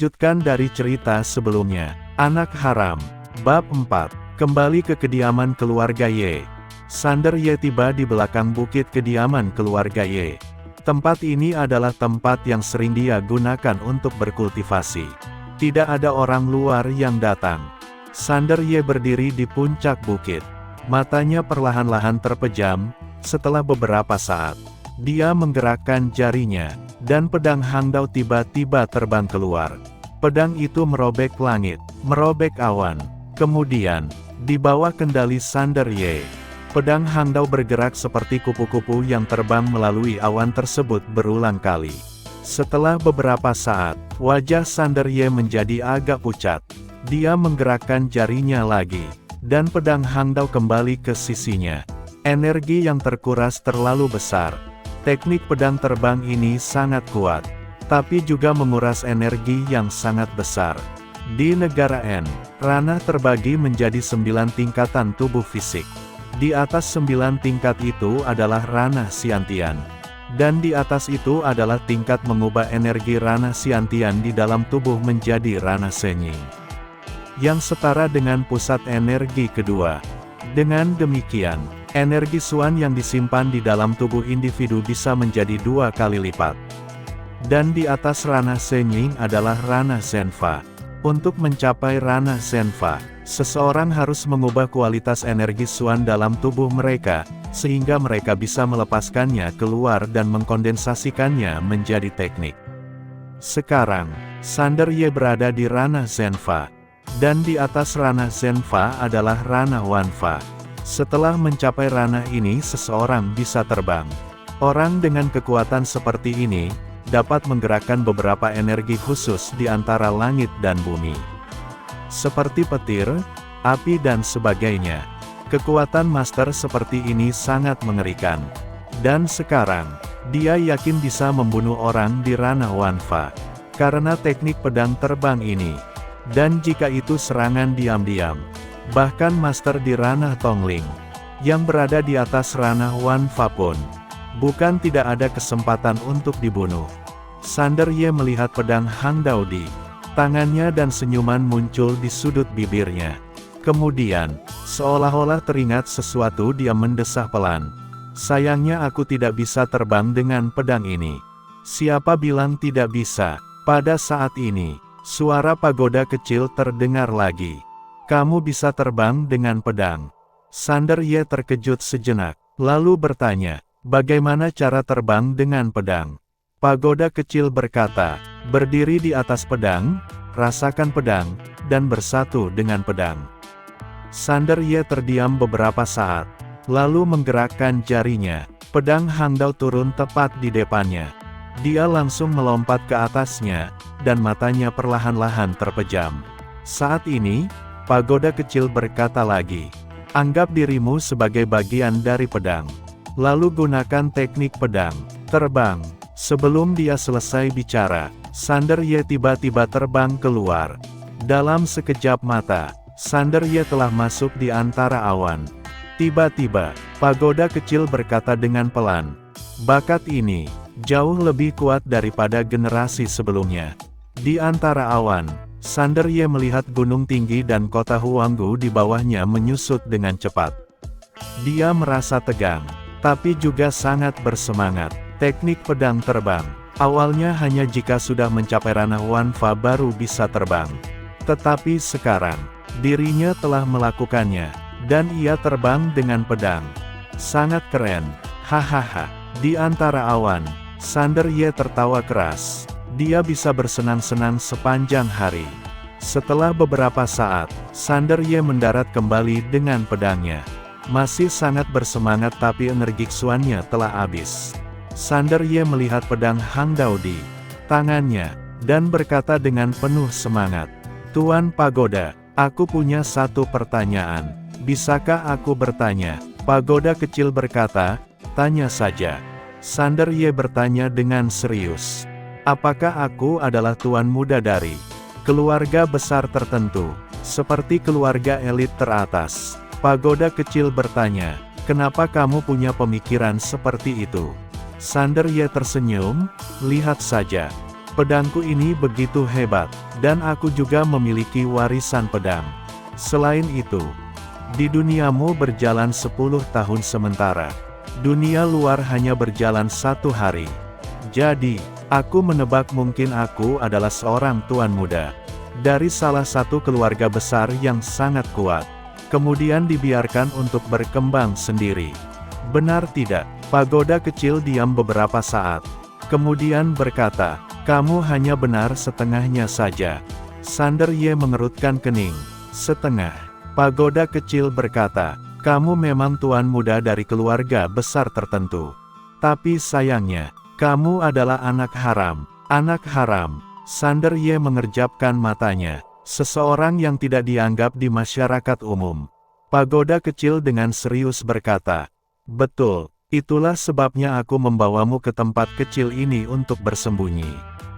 Melanjutkan dari cerita sebelumnya, Anak Haram, Bab 4, kembali ke kediaman keluarga Ye. Sander Ye tiba di belakang bukit kediaman keluarga Ye. Tempat ini adalah tempat yang sering dia gunakan untuk berkultivasi. Tidak ada orang luar yang datang. Sander Ye berdiri di puncak bukit. Matanya perlahan-lahan terpejam. Setelah beberapa saat, dia menggerakkan jarinya, dan pedang Hangdao tiba-tiba terbang keluar. Pedang itu merobek langit, merobek awan. Kemudian, di bawah kendali Sander Ye, pedang Hangdao bergerak seperti kupu-kupu yang terbang melalui awan tersebut berulang kali. Setelah beberapa saat, wajah Sander Ye menjadi agak pucat. Dia menggerakkan jarinya lagi, dan pedang Hangdao kembali ke sisinya. Energi yang terkuras terlalu besar. Teknik pedang terbang ini sangat kuat, tapi juga menguras energi yang sangat besar. Di negara N, ranah terbagi menjadi 9 tingkatan tubuh fisik. Di atas 9 tingkat itu adalah ranah Xiantian. Dan di atas itu adalah tingkat mengubah energi ranah Xiantian di dalam tubuh menjadi ranah Shenying, yang setara dengan pusat energi kedua. Dengan demikian, energi Xuan yang disimpan di dalam tubuh individu bisa menjadi 2 kali lipat. Dan di atas ranah Shenying adalah ranah Shenfa. Untuk mencapai ranah Shenfa, seseorang harus mengubah kualitas energi Xuan dalam tubuh mereka, sehingga mereka bisa melepaskannya keluar dan mengkondensasikannya menjadi teknik. Sekarang, Sander Ye berada di ranah Shenfa. Dan di atas ranah Shenfa adalah ranah Wanfa. Setelah mencapai ranah ini seseorang bisa terbang. Orang dengan kekuatan seperti ini, dapat menggerakkan beberapa energi khusus di antara langit dan bumi. Seperti petir, api dan sebagainya. Kekuatan master seperti ini sangat mengerikan. Dan sekarang, dia yakin bisa membunuh orang di ranah Wanfa. Karena teknik pedang terbang ini. Dan jika itu serangan diam-diam. Bahkan master di ranah Tongling, yang berada di atas ranah Wanfa pun, bukan tidak ada kesempatan untuk dibunuh. Sander Ye melihat pedang Hangdao di tangannya dan senyuman muncul di sudut bibirnya. Kemudian, seolah-olah teringat sesuatu dia mendesah pelan. Sayangnya aku tidak bisa terbang dengan pedang ini. Siapa bilang tidak bisa? Pada saat ini, suara pagoda kecil terdengar lagi. Kamu bisa terbang dengan pedang. Sander Ye terkejut sejenak, lalu bertanya, bagaimana cara terbang dengan pedang? Pagoda kecil berkata, berdiri di atas pedang, rasakan pedang, dan bersatu dengan pedang. Sander Ye terdiam beberapa saat, lalu menggerakkan jarinya. Pedang Hangdao turun tepat di depannya. Dia langsung melompat ke atasnya, dan matanya perlahan-lahan terpejam. Saat ini, pagoda kecil berkata lagi, anggap dirimu sebagai bagian dari pedang. Lalu gunakan teknik pedang, terbang. Sebelum dia selesai bicara, Sander Ye tiba-tiba terbang keluar. Dalam sekejap mata, Sander Ye telah masuk di antara awan. Tiba-tiba, pagoda kecil berkata dengan pelan, bakat ini jauh lebih kuat daripada generasi sebelumnya. Di antara awan, Sander Ye melihat gunung tinggi dan kota Huanggu di bawahnya menyusut dengan cepat. Dia merasa tegang, tapi juga sangat bersemangat. Teknik pedang terbang, awalnya hanya jika sudah mencapai ranah Wanfa baru bisa terbang. Tetapi sekarang, dirinya telah melakukannya, dan ia terbang dengan pedang. Sangat keren, hahaha. Di antara awan, Sander Ye tertawa keras. Dia bisa bersenang-senang sepanjang hari. Setelah beberapa saat, Sander Ye mendarat kembali dengan pedangnya. Masih sangat bersemangat tapi energi Xuannya telah habis. Sander Ye melihat pedang Hangdao di tangannya, dan berkata dengan penuh semangat, Tuan Pagoda, aku punya satu pertanyaan. Bisakah aku bertanya? Pagoda kecil berkata, tanya saja. Sander Ye bertanya dengan serius. Apakah aku adalah tuan muda dari keluarga besar tertentu, seperti keluarga elit teratas? Pagoda kecil bertanya, kenapa kamu punya pemikiran seperti itu? Sander Ye tersenyum, lihat saja. Pedangku ini begitu hebat, dan aku juga memiliki warisan pedang. Selain itu, di duniamu berjalan 10 tahun sementara. Dunia luar hanya berjalan 1 hari. Jadi, aku menebak mungkin aku adalah seorang tuan muda dari salah satu keluarga besar yang sangat kuat. Kemudian dibiarkan untuk berkembang sendiri. Benar tidak? Pagoda kecil diam beberapa saat. Kemudian berkata, kamu hanya benar setengahnya saja. Sander Ye mengerutkan kening. Setengah. Pagoda kecil berkata, kamu memang tuan muda dari keluarga besar tertentu. Tapi sayangnya, kamu adalah anak haram. Anak haram. Sander Ye mengerjapkan matanya. Seseorang yang tidak dianggap di masyarakat umum. Pagoda kecil dengan serius berkata, betul, itulah sebabnya aku membawamu ke tempat kecil ini untuk bersembunyi.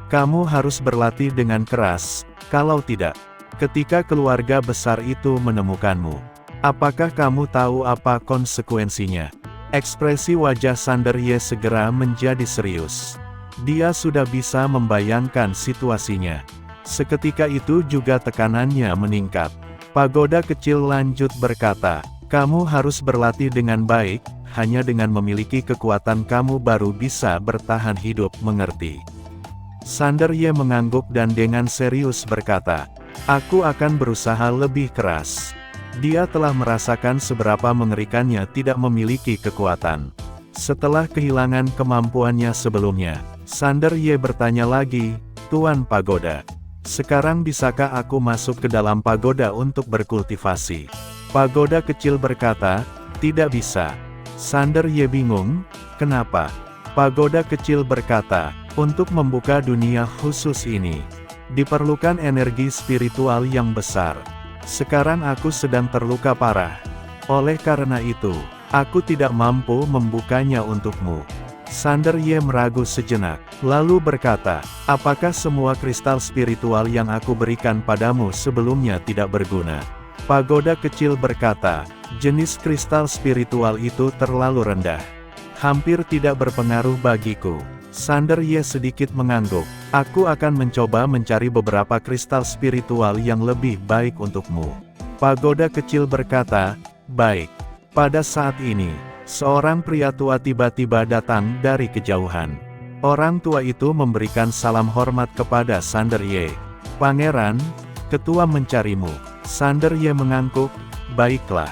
Kamu harus berlatih dengan keras, kalau tidak, ketika keluarga besar itu menemukanmu. Apakah kamu tahu apa konsekuensinya? Ekspresi wajah Sander Ye segera menjadi serius. Dia sudah bisa membayangkan situasinya. Seketika itu juga tekanannya meningkat. Pagoda kecil lanjut berkata, kamu harus berlatih dengan baik, hanya dengan memiliki kekuatan kamu baru bisa bertahan hidup, mengerti? Sander Ye mengangguk dan dengan serius berkata, aku akan berusaha lebih keras. Dia telah merasakan seberapa mengerikannya tidak memiliki kekuatan. Setelah kehilangan kemampuannya sebelumnya, Sander Ye bertanya lagi, Tuan Pagoda, sekarang bisakah aku masuk ke dalam pagoda untuk berkultivasi? Pagoda kecil berkata, tidak bisa. Sander Ye bingung, kenapa? Pagoda kecil berkata, untuk membuka dunia khusus ini, diperlukan energi spiritual yang besar. Sekarang aku sedang terluka parah. Oleh karena itu, aku tidak mampu membukanya untukmu. Sander Ye meragu sejenak, lalu berkata, apakah semua kristal spiritual yang aku berikan padamu sebelumnya tidak berguna? Pagoda kecil berkata, jenis kristal spiritual itu terlalu rendah. Hampir tidak berpengaruh bagiku. Sander Ye sedikit mengangguk, aku akan mencoba mencari beberapa kristal spiritual yang lebih baik untukmu. Pagoda kecil berkata, baik. Pada saat ini, seorang pria tua tiba-tiba datang dari kejauhan. Orang tua itu memberikan salam hormat kepada Sander Ye. Pangeran, ketua mencarimu. Sander Ye mengangguk, baiklah.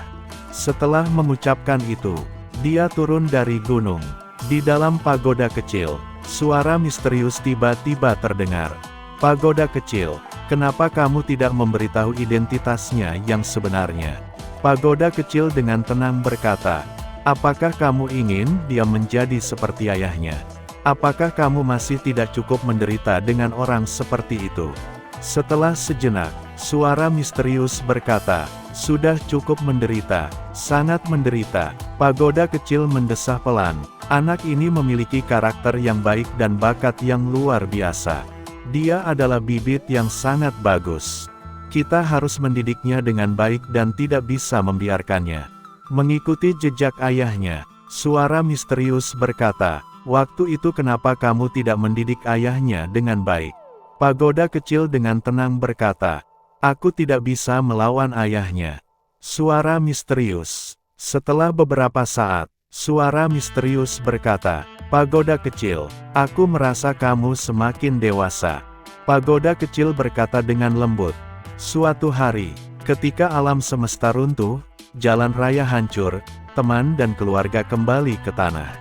Setelah mengucapkan itu, dia turun dari gunung. Di dalam pagoda kecil, suara misterius tiba-tiba terdengar. Pagoda kecil, kenapa kamu tidak memberitahu identitasnya yang sebenarnya? Pagoda kecil dengan tenang berkata, apakah kamu ingin dia menjadi seperti ayahnya? Apakah kamu masih tidak cukup menderita dengan orang seperti itu? Setelah sejenak, suara misterius berkata, sudah cukup menderita, sangat menderita. Pagoda kecil mendesah pelan, anak ini memiliki karakter yang baik dan bakat yang luar biasa. Dia adalah bibit yang sangat bagus. Kita harus mendidiknya dengan baik dan tidak bisa membiarkannya mengikuti jejak ayahnya. Suara misterius berkata, waktu itu kenapa kamu tidak mendidik ayahnya dengan baik? Pagoda kecil dengan tenang berkata, aku tidak bisa melawan ayahnya. Suara misterius. Setelah beberapa saat, suara misterius berkata, pagoda kecil, aku merasa kamu semakin dewasa. Pagoda kecil berkata dengan lembut, suatu hari, ketika alam semesta runtuh, jalan raya hancur, teman dan keluarga kembali ke tanah.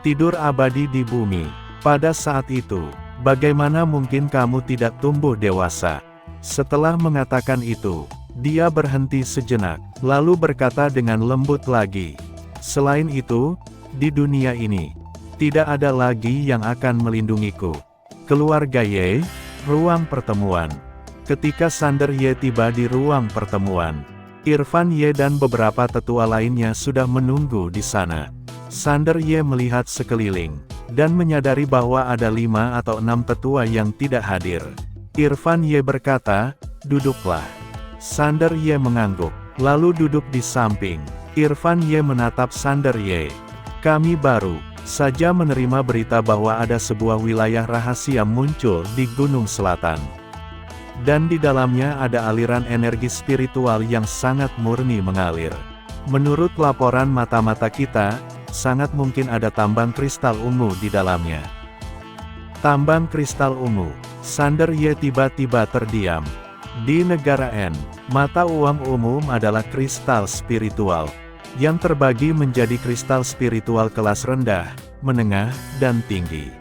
Tidur abadi di bumi. Pada saat itu, bagaimana mungkin kamu tidak tumbuh dewasa? Setelah mengatakan itu, dia berhenti sejenak, lalu berkata dengan lembut lagi. Selain itu, di dunia ini, tidak ada lagi yang akan melindungiku. Keluarga Ye, ruang pertemuan. Ketika Sander Ye tiba di ruang pertemuan, Irfan Ye dan beberapa tetua lainnya sudah menunggu di sana. Sander Ye melihat sekeliling, dan menyadari bahwa ada 5 atau 6 tetua yang tidak hadir. Irfan Ye berkata, duduklah. Sander Ye mengangguk, lalu duduk di samping. Irfan Ye menatap Sander Ye. Kami baru saja menerima berita bahwa ada sebuah wilayah rahasia muncul di Gunung Selatan. Dan di dalamnya ada aliran energi spiritual yang sangat murni mengalir. Menurut laporan mata-mata kita, sangat mungkin ada tambang kristal ungu di dalamnya. Tambang kristal ungu. Sander Ye tiba-tiba terdiam. Di negara N, mata uang umum adalah kristal spiritual, yang terbagi menjadi kristal spiritual kelas rendah, menengah, dan tinggi.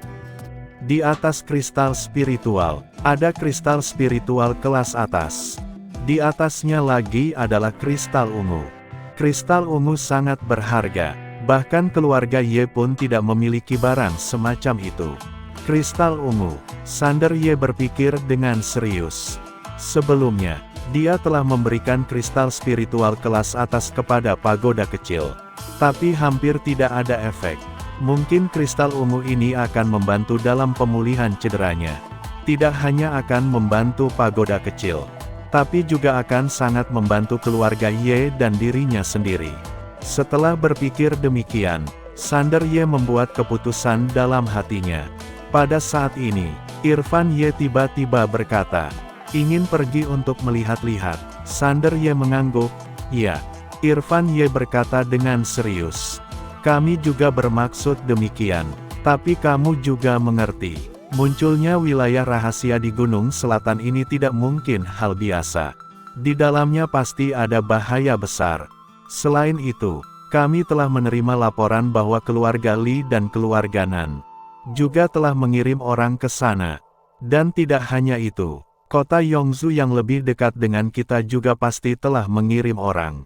Di atas kristal spiritual, ada kristal spiritual kelas atas. Di atasnya lagi adalah kristal ungu. Kristal ungu sangat berharga, bahkan keluarga Ye pun tidak memiliki barang semacam itu. Kristal ungu, Sander Ye berpikir dengan serius. Sebelumnya, dia telah memberikan kristal spiritual kelas atas kepada pagoda kecil. Tapi hampir tidak ada efek. Mungkin kristal ungu ini akan membantu dalam pemulihan cederanya. Tidak hanya akan membantu pagoda kecil, tapi juga akan sangat membantu keluarga Ye dan dirinya sendiri. Setelah berpikir demikian, Sander Ye membuat keputusan dalam hatinya. Pada saat ini, Irfan Ye tiba-tiba berkata, ingin pergi untuk melihat-lihat. Sander Ye mengangguk. Ya, Irfan Ye berkata dengan serius. Kami juga bermaksud demikian, tapi kamu juga mengerti. Munculnya wilayah rahasia di Gunung Selatan ini tidak mungkin hal biasa. Di dalamnya pasti ada bahaya besar. Selain itu, kami telah menerima laporan bahwa keluarga Li dan keluarga Nan juga telah mengirim orang ke sana. Dan tidak hanya itu, kota Yongzhou yang lebih dekat dengan kita juga pasti telah mengirim orang.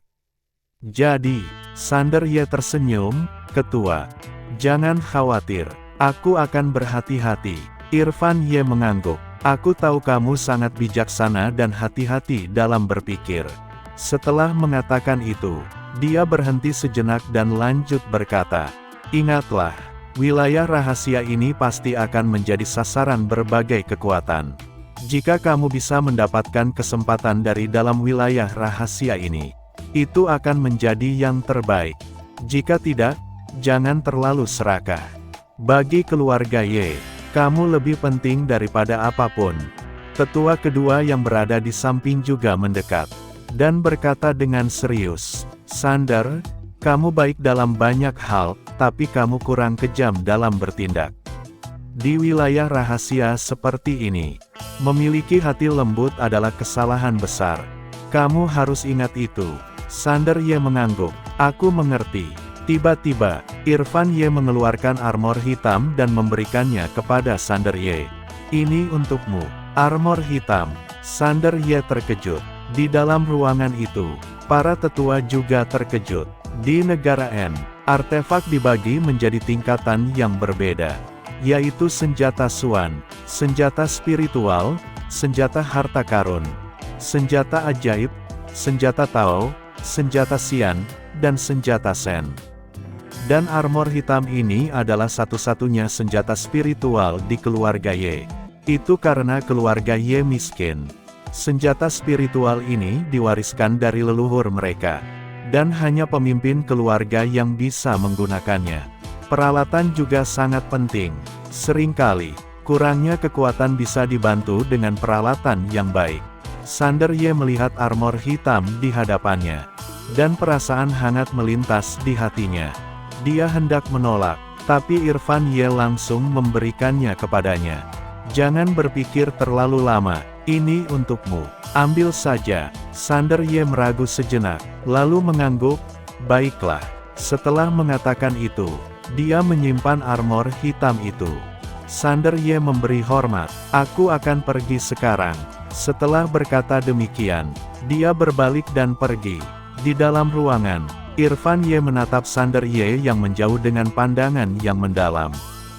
Jadi, Sander Ye tersenyum, Ketua. Jangan khawatir, aku akan berhati-hati. Irfan Ye mengangguk. Aku tahu kamu sangat bijaksana dan hati-hati dalam berpikir. Setelah mengatakan itu, dia berhenti sejenak dan lanjut berkata, ingatlah, wilayah rahasia ini pasti akan menjadi sasaran berbagai kekuatan. Jika kamu bisa mendapatkan kesempatan dari dalam wilayah rahasia ini, itu akan menjadi yang terbaik. Jika tidak, jangan terlalu serakah. Bagi keluarga Ye, kamu lebih penting daripada apapun. Tetua kedua yang berada di samping juga mendekat dan berkata dengan serius, Sander, kamu baik dalam banyak hal, tapi kamu kurang kejam dalam bertindak. Di wilayah rahasia seperti ini, memiliki hati lembut adalah kesalahan besar. Kamu harus ingat itu. Sander Ye mengangguk. Aku mengerti. Tiba-tiba, Irfan Ye mengeluarkan armor hitam dan memberikannya kepada Sander Ye. Ini untukmu. Armor hitam. Sander Ye terkejut. Di dalam ruangan itu, para tetua juga terkejut. Di negara N, artefak dibagi menjadi tingkatan yang berbeda, yaitu senjata Suan, senjata spiritual, senjata harta karun, senjata ajaib, senjata Tao, senjata Xian, dan senjata Shen. Dan armor hitam ini adalah satu-satunya senjata spiritual di keluarga Ye. Itu karena keluarga Ye miskin. Senjata spiritual ini diwariskan dari leluhur mereka, dan hanya pemimpin keluarga yang bisa menggunakannya. Peralatan juga sangat penting. Seringkali, kurangnya kekuatan bisa dibantu dengan peralatan yang baik. Sander Ye melihat armor hitam di hadapannya, dan perasaan hangat melintas di hatinya. Dia hendak menolak, tapi Irfan Ye langsung memberikannya kepadanya. Jangan berpikir terlalu lama, ini untukmu. Ambil saja. Sander Ye meragu sejenak, lalu mengangguk. Baiklah. Setelah mengatakan itu, dia menyimpan armor hitam itu. Sander Ye memberi hormat. Aku akan pergi sekarang. Setelah berkata demikian, dia berbalik dan pergi. Di dalam ruangan, Irfan Ye menatap Sander Ye yang menjauh dengan pandangan yang mendalam.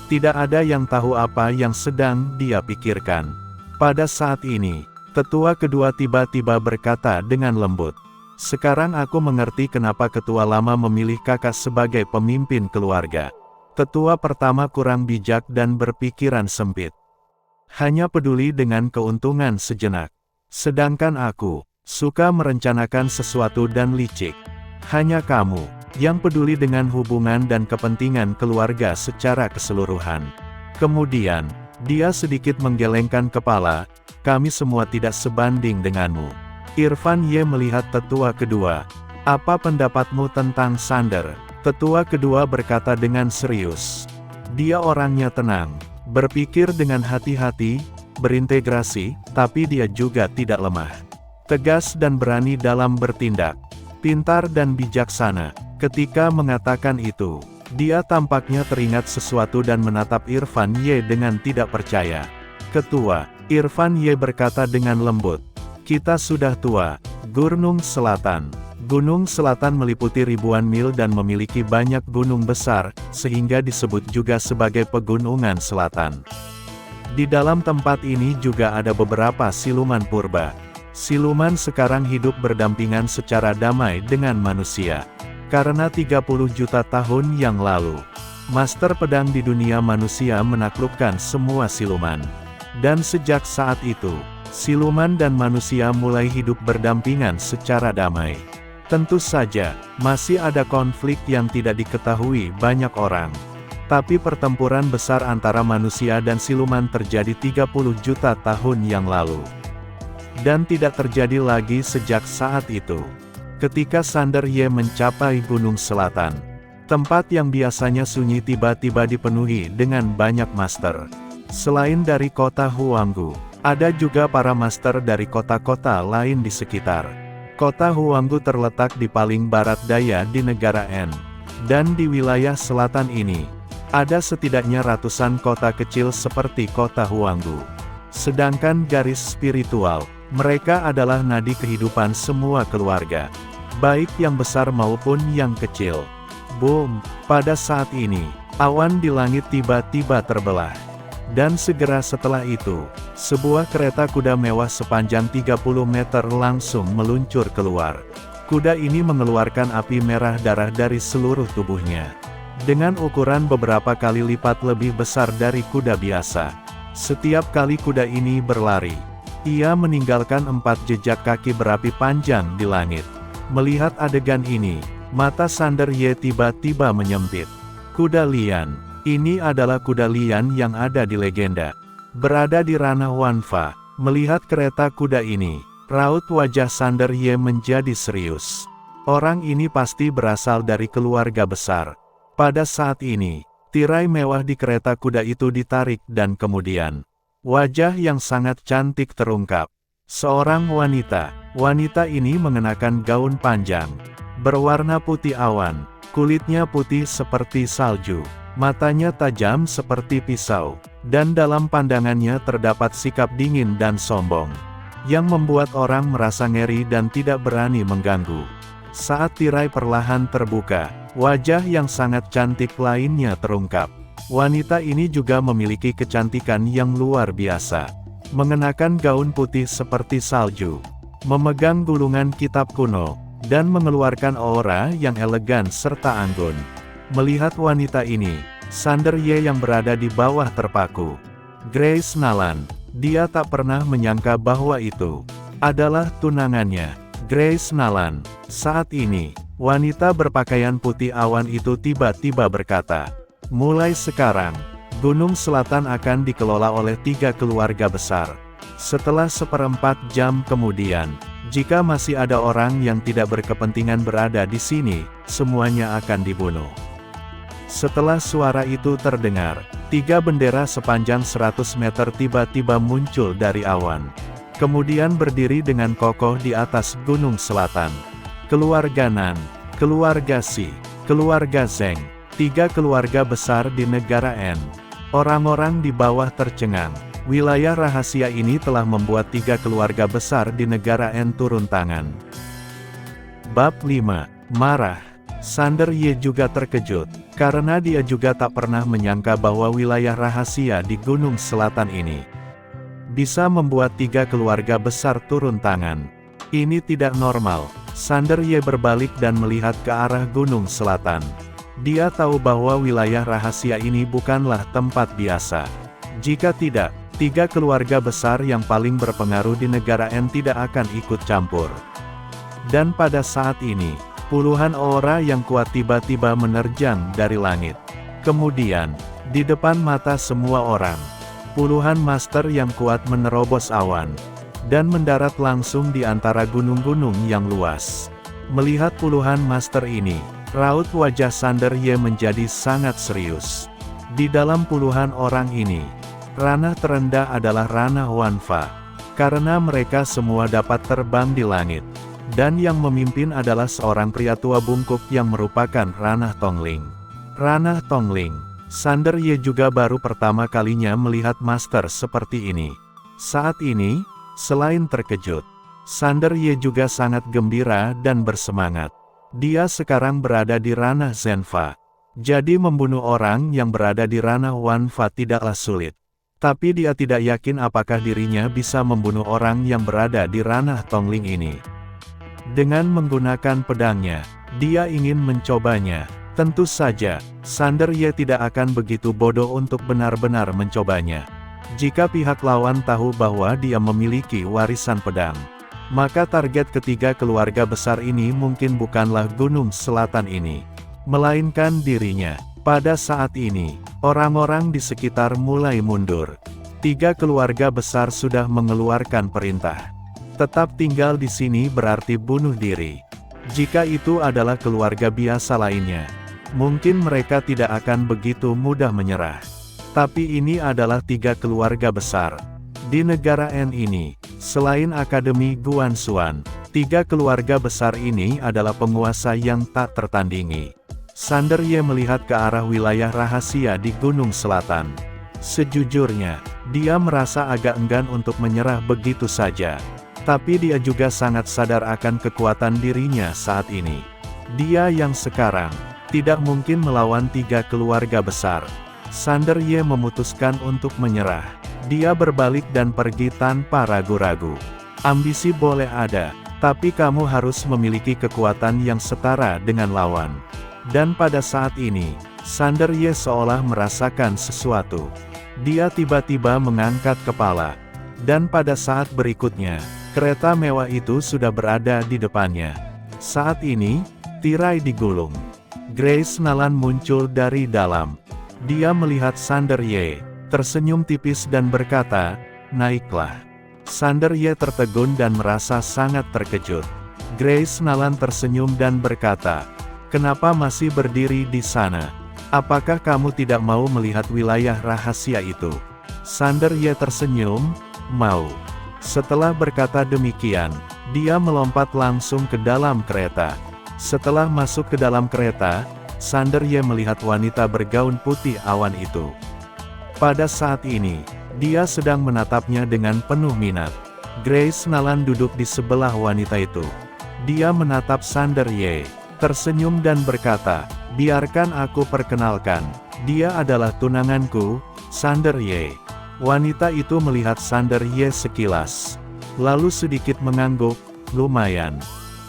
Tidak ada yang tahu apa yang sedang dia pikirkan. Pada saat ini, tetua kedua tiba-tiba berkata dengan lembut, sekarang aku mengerti kenapa ketua lama memilih kakak sebagai pemimpin keluarga. Tetua pertama kurang bijak dan berpikiran sempit. Hanya peduli dengan keuntungan sejenak. Sedangkan aku, suka merencanakan sesuatu dan licik. Hanya kamu, yang peduli dengan hubungan dan kepentingan keluarga secara keseluruhan. Kemudian, dia sedikit menggelengkan kepala, kami semua tidak sebanding denganmu. Irfan Ye melihat tetua kedua. Apa pendapatmu tentang Sander? Tetua kedua berkata dengan serius. Dia orangnya tenang, berpikir dengan hati-hati, berintegrasi, tapi dia juga tidak lemah. Tegas dan berani dalam bertindak. Pintar dan bijaksana. Ketika mengatakan itu, dia tampaknya teringat sesuatu dan menatap Irfan Ye dengan tidak percaya. Ketua, Irfan Ye berkata dengan lembut. Kita sudah tua. Gunung Selatan. Gunung Selatan meliputi ribuan mil dan memiliki banyak gunung besar, sehingga disebut juga sebagai Pegunungan Selatan. Di dalam tempat ini juga ada beberapa siluman purba. Siluman sekarang hidup berdampingan secara damai dengan manusia. Karena 30 juta tahun yang lalu, Master Pedang di dunia manusia menaklukkan semua siluman. Dan sejak saat itu, siluman dan manusia mulai hidup berdampingan secara damai. Tentu saja, masih ada konflik yang tidak diketahui banyak orang. Tapi pertempuran besar antara manusia dan siluman terjadi 30 juta tahun yang lalu. Dan tidak terjadi lagi sejak saat itu. Ketika Sander Ye mencapai Gunung Selatan, tempat yang biasanya sunyi tiba-tiba dipenuhi dengan banyak master. Selain dari kota Huanggu, ada juga para master dari kota-kota lain di sekitar. Kota Huanggu terletak di paling barat daya di negara N. Dan di wilayah selatan ini, ada setidaknya ratusan kota kecil seperti kota Huanggu. Sedangkan garis spiritual, mereka adalah nadi kehidupan semua keluarga. Baik yang besar maupun yang kecil. Boom! Pada saat ini, awan di langit tiba-tiba terbelah. Dan segera setelah itu, sebuah kereta kuda mewah sepanjang 30 meter langsung meluncur keluar. Kuda ini mengeluarkan api merah darah dari seluruh tubuhnya. Dengan ukuran beberapa kali lipat lebih besar dari kuda biasa. Setiap kali kuda ini berlari, ia meninggalkan 4 jejak kaki berapi panjang di langit. Melihat adegan ini, mata Sander Ye tiba-tiba menyempit. Kuda lian. Ini adalah kuda lian yang ada di legenda. Berada di ranah Wanfa, melihat kereta kuda ini, raut wajah Sander Ye menjadi serius. Orang ini pasti berasal dari keluarga besar. Pada saat ini, tirai mewah di kereta kuda itu ditarik dan kemudian, wajah yang sangat cantik terungkap. Seorang wanita. Wanita ini mengenakan gaun panjang, berwarna putih awan, kulitnya putih seperti salju. Matanya tajam seperti pisau, dan dalam pandangannya terdapat sikap dingin dan sombong, yang membuat orang merasa ngeri dan tidak berani mengganggu. Saat tirai perlahan terbuka, wajah yang sangat cantik lainnya terungkap. Wanita ini juga memiliki kecantikan yang luar biasa. Mengenakan gaun putih seperti salju, memegang gulungan kitab kuno, dan mengeluarkan aura yang elegan serta anggun. Melihat wanita ini, Sander Ye yang berada di bawah terpaku. Grace Nalan, dia tak pernah menyangka bahwa itu adalah tunangannya. Grace Nalan. Saat ini, wanita berpakaian putih awan itu tiba-tiba berkata, mulai sekarang, Gunung Selatan akan dikelola oleh 3 keluarga besar. Setelah 1/4 jam kemudian, jika masih ada orang yang tidak berkepentingan berada di sini, semuanya akan dibunuh. Setelah suara itu terdengar, 3 bendera sepanjang 100 meter tiba-tiba muncul dari awan. Kemudian berdiri dengan kokoh di atas Gunung Selatan. Keluarga Nan, keluarga Si, keluarga Zeng, 3 keluarga besar di negara N. Orang-orang di bawah tercengang. Wilayah rahasia ini telah membuat 3 keluarga besar di negara N turun tangan. Bab 5. Marah. Sander Ye juga terkejut, karena dia juga tak pernah menyangka bahwa wilayah rahasia di Gunung Selatan ini bisa membuat 3 keluarga besar turun tangan. Ini tidak normal. Sander Ye berbalik dan melihat ke arah Gunung Selatan. Dia tahu bahwa wilayah rahasia ini bukanlah tempat biasa. Jika tidak, 3 keluarga besar yang paling berpengaruh di negara N tidak akan ikut campur. Dan pada saat ini, Puluhan aura yang kuat tiba-tiba menerjang dari langit. Kemudian, di depan mata semua orang, puluhan master yang kuat menerobos awan, dan mendarat langsung di antara gunung-gunung yang luas. Melihat puluhan master ini, raut wajah Sander Ye menjadi sangat serius. Di dalam puluhan orang ini, ranah terendah adalah ranah Wanfa, karena mereka semua dapat terbang di langit. Dan yang memimpin adalah seorang pria tua bungkuk yang merupakan ranah Tongling. Ranah Tongling, Sander Ye juga baru pertama kalinya melihat master seperti ini. Saat ini, selain terkejut, Sander Ye juga sangat gembira dan bersemangat. Dia sekarang berada di ranah Zenfa. Jadi membunuh orang yang berada di ranah Wanfa tidaklah sulit. Tapi dia tidak yakin apakah dirinya bisa membunuh orang yang berada di ranah Tongling ini. Dengan menggunakan pedangnya, dia ingin mencobanya. Tentu saja, Sander Ye tidak akan begitu bodoh untuk benar-benar mencobanya. Jika pihak lawan tahu bahwa dia memiliki warisan pedang, maka target ketiga keluarga besar ini mungkin bukanlah Gunung Selatan ini, melainkan dirinya. Pada saat ini, orang-orang di sekitar mulai mundur. 3 keluarga besar sudah mengeluarkan perintah. Tetap tinggal di sini berarti bunuh diri. Jika itu adalah keluarga biasa lainnya, mungkin mereka tidak akan begitu mudah menyerah. Tapi ini adalah 3 keluarga besar. Di negara N ini, selain Akademi Guanshuan, 3 keluarga besar ini adalah penguasa yang tak tertandingi. Sander Ye melihat ke arah wilayah rahasia di Gunung Selatan. Sejujurnya, dia merasa agak enggan untuk menyerah begitu saja. Tapi dia juga sangat sadar akan kekuatan dirinya saat ini. Dia yang sekarang tidak mungkin melawan 3 keluarga besar. Sander Ye memutuskan untuk menyerah. Dia berbalik dan pergi tanpa ragu-ragu. Ambisi boleh ada, tapi kamu harus memiliki kekuatan yang setara dengan lawan. Dan pada saat ini, Sander Ye seolah merasakan sesuatu. Dia tiba-tiba mengangkat kepala. Dan pada saat berikutnya, kereta mewah itu sudah berada di depannya. Saat ini, tirai digulung. Grace Nalan muncul dari dalam. Dia melihat Sander Ye, tersenyum tipis dan berkata, "Naiklah." Sander Ye tertegun dan merasa sangat terkejut. Grace Nalan tersenyum dan berkata, "Kenapa masih berdiri di sana? Apakah kamu tidak mau melihat wilayah rahasia itu?" Sander Ye tersenyum, "Mau." Setelah berkata demikian, dia melompat langsung ke dalam kereta. Setelah masuk ke dalam kereta, Sander Ye melihat wanita bergaun putih awan itu. Pada saat ini, dia sedang menatapnya dengan penuh minat. Grace Nalan duduk di sebelah wanita itu. Dia menatap Sander Ye, tersenyum dan berkata, "Biarkan aku perkenalkan, dia adalah tunanganku, Sander Ye." Wanita itu melihat Sander Ye sekilas, lalu sedikit mengangguk, "Lumayan."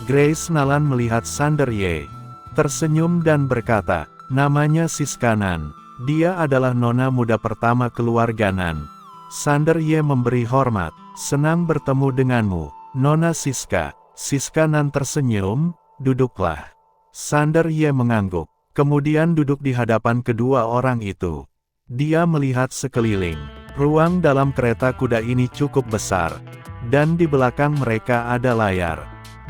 Grace Nalan melihat Sander Ye, tersenyum dan berkata, "Namanya Siska Nan. Dia adalah nona muda pertama keluarga Nan." Sander Ye memberi hormat, "Senang bertemu denganmu, Nona Siska." Siska Nan tersenyum, "Duduklah." Sander Ye mengangguk, kemudian duduk di hadapan kedua orang itu. Dia melihat sekeliling. Ruang dalam kereta kuda ini cukup besar, dan di belakang mereka ada layar.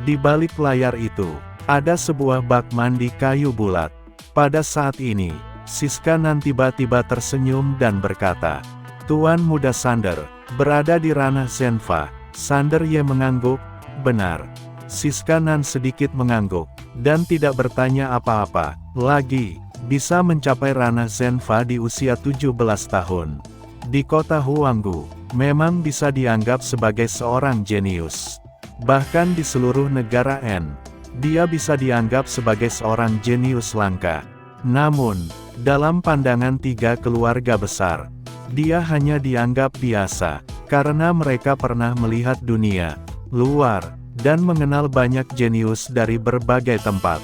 Di balik layar itu, ada sebuah bak mandi kayu bulat. Pada saat ini, Siska Nan tiba-tiba tersenyum dan berkata, "Tuan muda Sander, berada di ranah Zenfa." Sander Ye mengangguk, "Benar." Siska Nan sedikit mengangguk, dan tidak bertanya apa-apa lagi. Bisa mencapai ranah Zenfa di usia 17 tahun. Di kota Huanggu, memang bisa dianggap sebagai seorang jenius. Bahkan di seluruh negara N, dia bisa dianggap sebagai seorang jenius langka. Namun, dalam pandangan 3 keluarga besar, dia hanya dianggap biasa, karena mereka pernah melihat dunia luar, dan mengenal banyak jenius dari berbagai tempat.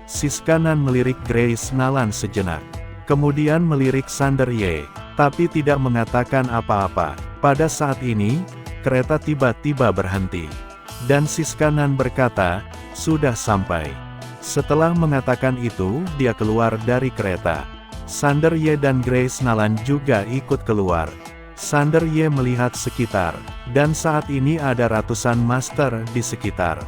Siska Nan melirik Grace Nalan sejenak, kemudian melirik Sander Ye, tapi tidak mengatakan apa-apa. Pada saat ini, kereta tiba-tiba berhenti. Dan Siska Nan berkata, "Sudah sampai." Setelah mengatakan itu, dia keluar dari kereta. Sander Ye dan Grace Nalan juga ikut keluar. Sander Ye melihat sekitar, dan saat ini ada ratusan master di sekitar.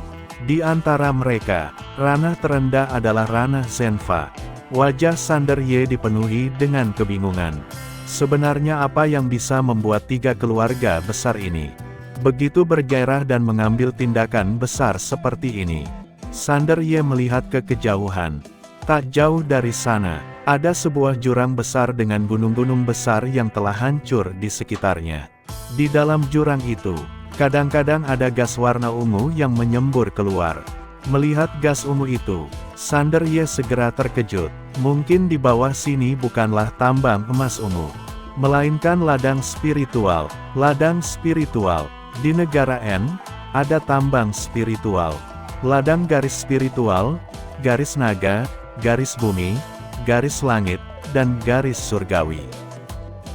Di antara mereka, ranah terendah adalah ranah Zenfa. Wajah Sander Ye dipenuhi dengan kebingungan. Sebenarnya apa yang bisa membuat tiga keluarga besar ini begitu bergairah dan mengambil tindakan besar seperti ini? Sander Ye melihat ke kejauhan. Tak jauh dari sana, ada sebuah jurang besar dengan gunung-gunung besar yang telah hancur di sekitarnya. Di dalam jurang itu, kadang-kadang ada gas warna ungu yang menyembur keluar. Melihat gas ungu itu, Sander Ye segera terkejut. Mungkin di bawah sini bukanlah tambang emas ungu, melainkan ladang spiritual. Ladang spiritual. Di negara N, ada tambang spiritual. Ladang garis spiritual, garis naga, garis bumi, garis langit, dan garis surgawi.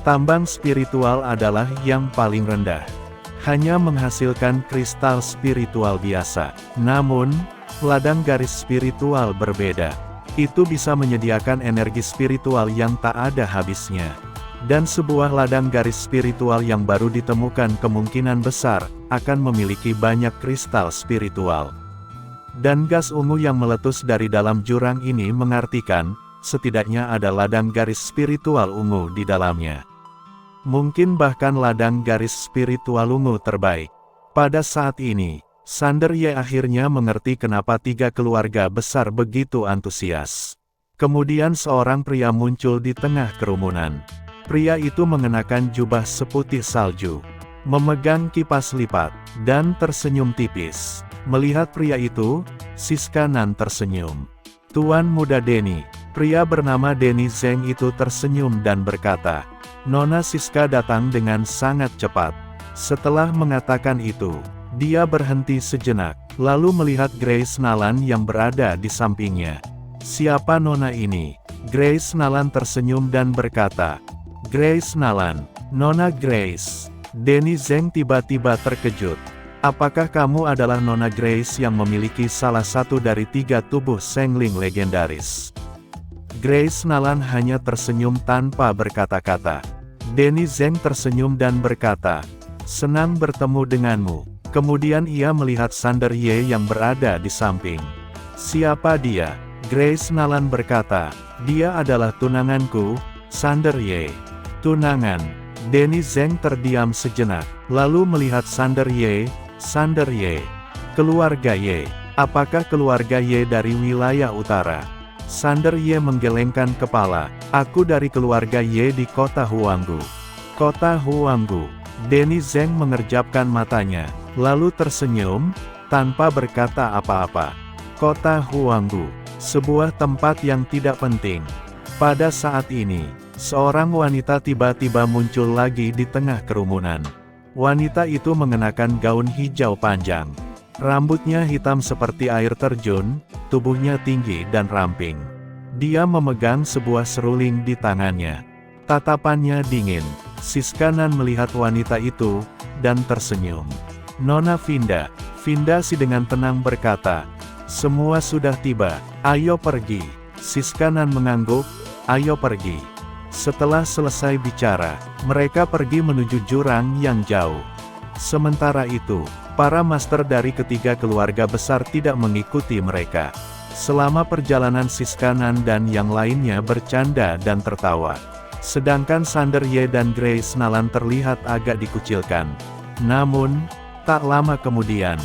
Tambang spiritual adalah yang paling rendah. Hanya menghasilkan kristal spiritual biasa. Namun, ladang garis spiritual berbeda. Itu bisa menyediakan energi spiritual yang tak ada habisnya. Dan sebuah ladang garis spiritual yang baru ditemukan kemungkinan besar akan memiliki banyak kristal spiritual. Dan gas ungu yang meletus dari dalam jurang ini mengartikan, setidaknya ada ladang garis spiritual ungu di dalamnya. Mungkin bahkan ladang garis spiritual ungu terbaik. Pada saat ini, Sander Ye akhirnya mengerti kenapa tiga keluarga besar begitu antusias. Kemudian seorang pria muncul di tengah kerumunan. Pria itu mengenakan jubah seputih salju, memegang kipas lipat, dan tersenyum tipis. Melihat pria itu, Siska Nan tersenyum. Tuan muda Denny. Pria bernama Denny Zeng itu tersenyum dan berkata, Nona Siska datang dengan sangat cepat. Setelah mengatakan itu, dia berhenti sejenak, lalu melihat Grace Nalan yang berada di sampingnya. Siapa Nona ini? Grace Nalan tersenyum dan berkata, Grace Nalan, Nona Grace. Denny Zeng tiba-tiba terkejut. Apakah kamu adalah Nona Grace yang memiliki salah satu dari tiga tubuh Sengling legendaris? Grace Nalan hanya tersenyum tanpa berkata-kata. Denny Zeng tersenyum dan berkata, senang bertemu denganmu. Kemudian ia melihat Sander Ye yang berada di samping. Siapa dia? Grace Nalan berkata, dia adalah tunanganku, Sander Ye. Tunangan. Denny Zeng terdiam sejenak, lalu melihat Sander Ye. Sander Ye. Keluarga Ye. Apakah keluarga Ye dari wilayah utara? Sander Ye menggelengkan kepala. Aku dari keluarga Ye di kota Huanggu. Kota Huanggu. Denny Zeng mengerjapkan matanya, lalu tersenyum, tanpa berkata apa-apa. Kota Huanggu. Sebuah tempat yang tidak penting. Pada saat ini, seorang wanita tiba-tiba muncul lagi di tengah kerumunan. Wanita itu mengenakan gaun hijau panjang. Rambutnya hitam seperti air terjun, tubuhnya tinggi dan ramping. Dia memegang sebuah seruling di tangannya. Tatapannya dingin. Siska Nan melihat wanita itu, dan tersenyum. Nona Vinda. Vinda si dengan tenang berkata, semua sudah tiba, ayo pergi. Siska Nan mengangguk, ayo pergi. Setelah selesai bicara, mereka pergi menuju jurang yang jauh. Sementara itu, para master dari ketiga keluarga besar tidak mengikuti mereka. Selama perjalanan Siska Nan dan yang lainnya bercanda dan tertawa. Sedangkan Sander Ye dan Grace Nalan terlihat agak dikucilkan. Namun, tak lama kemudian,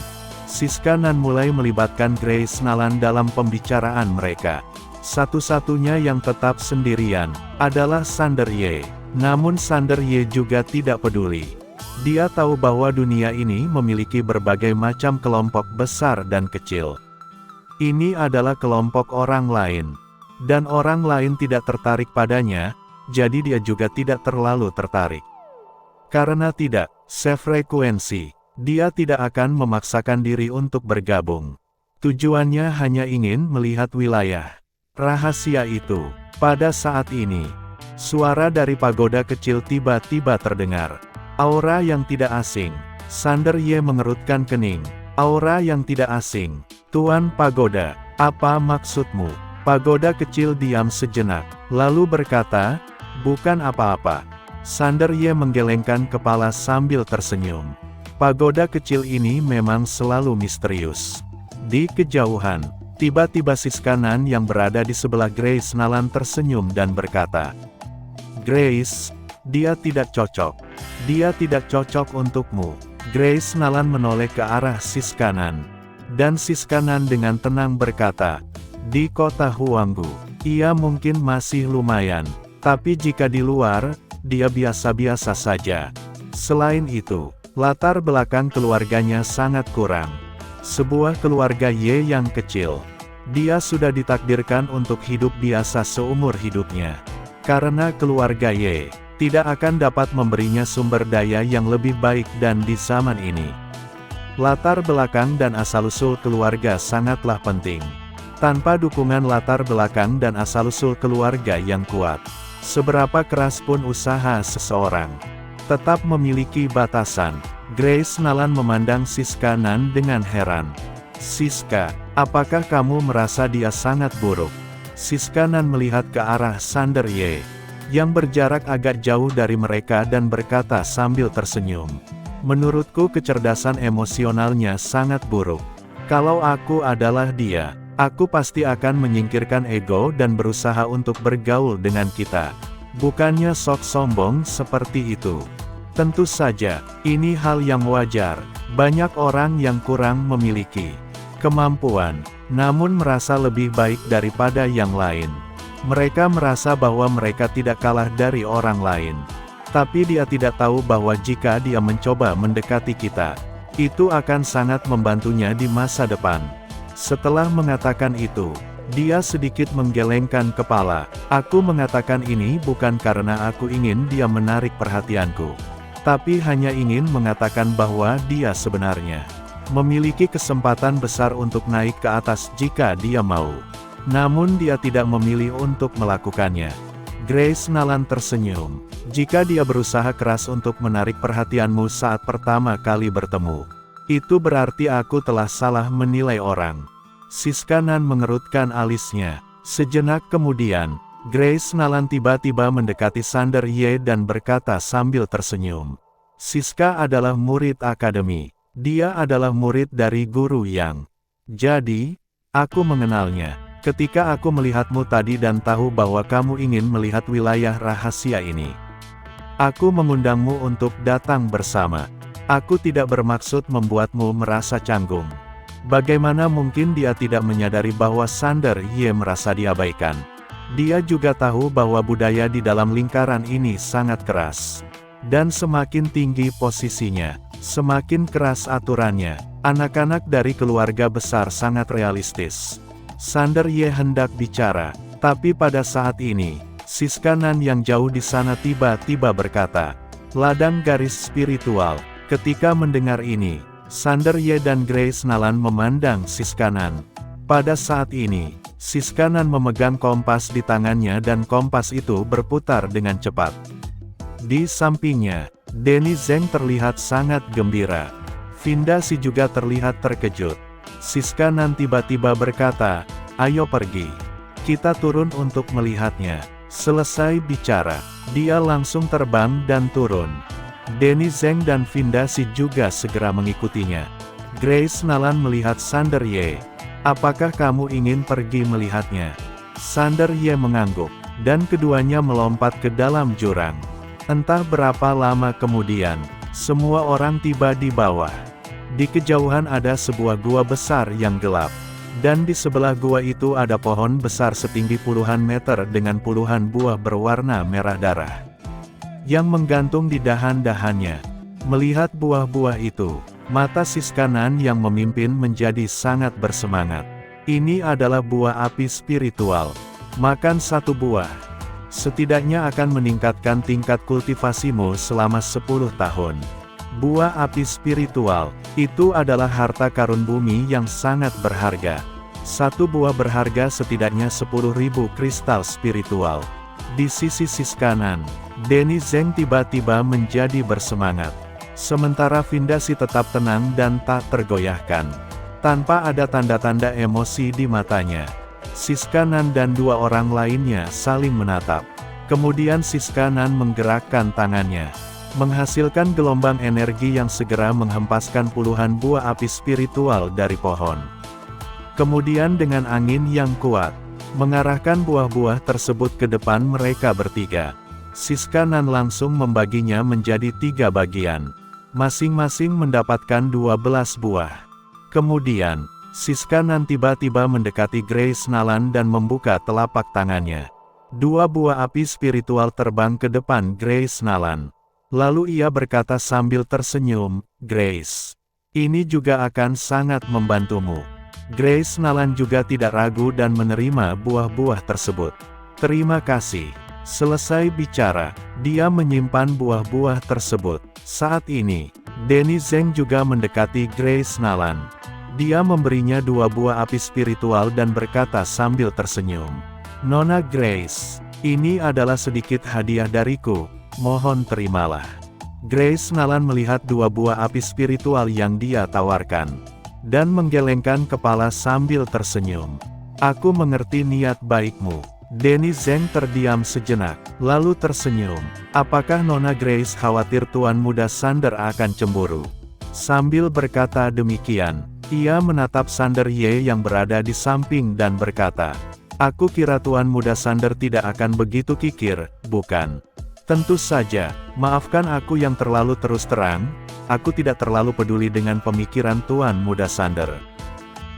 Siska Nan mulai melibatkan Grace Nalan dalam pembicaraan mereka. Satu-satunya yang tetap sendirian adalah Sander Ye. Namun Sander Ye juga tidak peduli. Dia tahu bahwa dunia ini memiliki berbagai macam kelompok besar dan kecil. Ini adalah kelompok orang lain. Dan orang lain tidak tertarik padanya, jadi dia juga tidak terlalu tertarik. Karena tidak sefrekuensi, dia tidak akan memaksakan diri untuk bergabung. Tujuannya hanya ingin melihat wilayah rahasia itu. Pada saat ini, suara dari pagoda kecil tiba-tiba terdengar. Aura yang tidak asing. Sander Ye mengerutkan kening. Aura yang tidak asing. Tuan Pagoda. Apa maksudmu? Pagoda kecil diam sejenak, lalu berkata, bukan apa-apa. Sander Ye menggelengkan kepala sambil tersenyum. Pagoda kecil ini memang selalu misterius. Di kejauhan, tiba-tiba Siskanan yang berada di sebelah Grace Nalan tersenyum dan berkata, Grace, dia tidak cocok. Dia tidak cocok untukmu. Grace Nalan menoleh ke arah Siskanan. Dan Siskanan dengan tenang berkata, di kota Huanggu, ia mungkin masih lumayan. Tapi jika di luar, dia biasa-biasa saja. Selain itu, latar belakang keluarganya sangat kurang. Sebuah keluarga Ye yang kecil. Dia sudah ditakdirkan untuk hidup biasa seumur hidupnya. Karena keluarga Ye tidak akan dapat memberinya sumber daya yang lebih baik dan di zaman ini. Latar belakang dan asal-usul keluarga sangatlah penting. Tanpa dukungan latar belakang dan asal-usul keluarga yang kuat, seberapa keras pun usaha seseorang tetap memiliki batasan. Grace Nalan memandang Siskanan dengan heran. Siska, apakah kamu merasa dia sangat buruk? Siskanan melihat ke arah Sander Ye, yang berjarak agak jauh dari mereka dan berkata sambil tersenyum. Menurutku kecerdasan emosionalnya sangat buruk. Kalau aku adalah dia, aku pasti akan menyingkirkan ego dan berusaha untuk bergaul dengan kita. Bukannya sok sombong seperti itu. Tentu saja, ini hal yang wajar. Banyak orang yang kurang memiliki kemampuan, namun merasa lebih baik daripada yang lain. Mereka merasa bahwa mereka tidak kalah dari orang lain. Tapi dia tidak tahu bahwa jika dia mencoba mendekati kita, itu akan sangat membantunya di masa depan. Setelah mengatakan itu, dia sedikit menggelengkan kepala. Aku mengatakan ini bukan karena aku ingin dia menarik perhatianku, tapi hanya ingin mengatakan bahwa dia sebenarnya memiliki kesempatan besar untuk naik ke atas jika dia mau. Namun dia tidak memilih untuk melakukannya. Grace Nalan tersenyum. Jika dia berusaha keras untuk menarik perhatianmu saat pertama kali bertemu, itu berarti aku telah salah menilai orang. Siskanan mengerutkan alisnya. Sejenak kemudian, Grace Nalan tiba-tiba mendekati Sander Ye dan berkata sambil tersenyum. Siska adalah murid akademi. Dia adalah murid dari Guru Yang. Jadi, aku mengenalnya. Ketika aku melihatmu tadi dan tahu bahwa kamu ingin melihat wilayah rahasia ini, aku mengundangmu untuk datang bersama. Aku tidak bermaksud membuatmu merasa canggung. Bagaimana mungkin dia tidak menyadari bahwa Sander Ye merasa diabaikan? Dia juga tahu bahwa budaya di dalam lingkaran ini sangat keras. Dan semakin tinggi posisinya, semakin keras aturannya. Anak-anak dari keluarga besar sangat realistis. Sander Ye hendak bicara, tapi pada saat ini, Siskanan yang jauh di sana tiba-tiba berkata, ladang garis spiritual. Ketika mendengar ini, Sander Ye dan Grace Nalan memandang Siskanan. Pada saat ini, Siskanan memegang kompas di tangannya dan kompas itu berputar dengan cepat. Di sampingnya, Denny Zeng terlihat sangat gembira. Vindasi juga terlihat terkejut. Siskanan tiba-tiba berkata, ayo pergi. Kita turun untuk melihatnya. Selesai bicara, dia langsung terbang dan turun. Denny Zeng dan Vindasi juga segera mengikutinya. Grace Nalan melihat Sander Ye. Apakah kamu ingin pergi melihatnya? Sander Ye mengangguk, dan keduanya melompat ke dalam jurang. Entah berapa lama kemudian, semua orang tiba di bawah. Di kejauhan ada sebuah gua besar yang gelap. Dan di sebelah gua itu ada pohon besar setinggi puluhan meter dengan puluhan buah berwarna merah darah yang menggantung di dahan-dahannya. Melihat buah-buah itu, mata Siskanan yang memimpin menjadi sangat bersemangat. Ini adalah buah api spiritual. Makan satu buah. Setidaknya akan meningkatkan tingkat kultivasimu selama 10 tahun. Buah api spiritual, itu adalah harta karun bumi yang sangat berharga. Satu buah berharga setidaknya 10.000 kristal spiritual. Di sisi Siskanan, Denny Zeng tiba-tiba menjadi bersemangat. Sementara Vindasi tetap tenang dan tak tergoyahkan. Tanpa ada tanda-tanda emosi di matanya, Siska Nan dan dua orang lainnya saling menatap. Kemudian Siska Nan menggerakkan tangannya, menghasilkan gelombang energi yang segera menghempaskan puluhan buah api spiritual dari pohon. Kemudian dengan angin yang kuat, mengarahkan buah-buah tersebut ke depan mereka bertiga. Siska Nan langsung membaginya menjadi 3 bagian. Masing-masing mendapatkan 12 buah. Kemudian, Siska Nan tiba-tiba mendekati Grace Nalan dan membuka telapak tangannya. 2 buah api spiritual terbang ke depan Grace Nalan. Lalu ia berkata sambil tersenyum, "Grace, ini juga akan sangat membantumu." Grace Nalan juga tidak ragu dan menerima buah-buah tersebut. "Terima kasih." Selesai bicara, dia menyimpan buah-buah tersebut. Saat ini, Denny Zeng juga mendekati Grace Nalan. Dia memberinya 2 buah api spiritual dan berkata sambil tersenyum, "Nona Grace, ini adalah sedikit hadiah dariku, mohon terimalah." Grace Nalan melihat 2 buah api spiritual yang dia tawarkan, dan menggelengkan kepala sambil tersenyum. "Aku mengerti niat baikmu." Denny Zeng terdiam sejenak, lalu tersenyum. "Apakah Nona Grace khawatir Tuan Muda Sander akan cemburu?" Sambil berkata demikian, ia menatap Sander Ye yang berada di samping dan berkata, "Aku kira Tuan Muda Sander tidak akan begitu kikir, bukan?" "Tentu saja, maafkan aku yang terlalu terus terang, aku tidak terlalu peduli dengan pemikiran Tuan Muda Sander."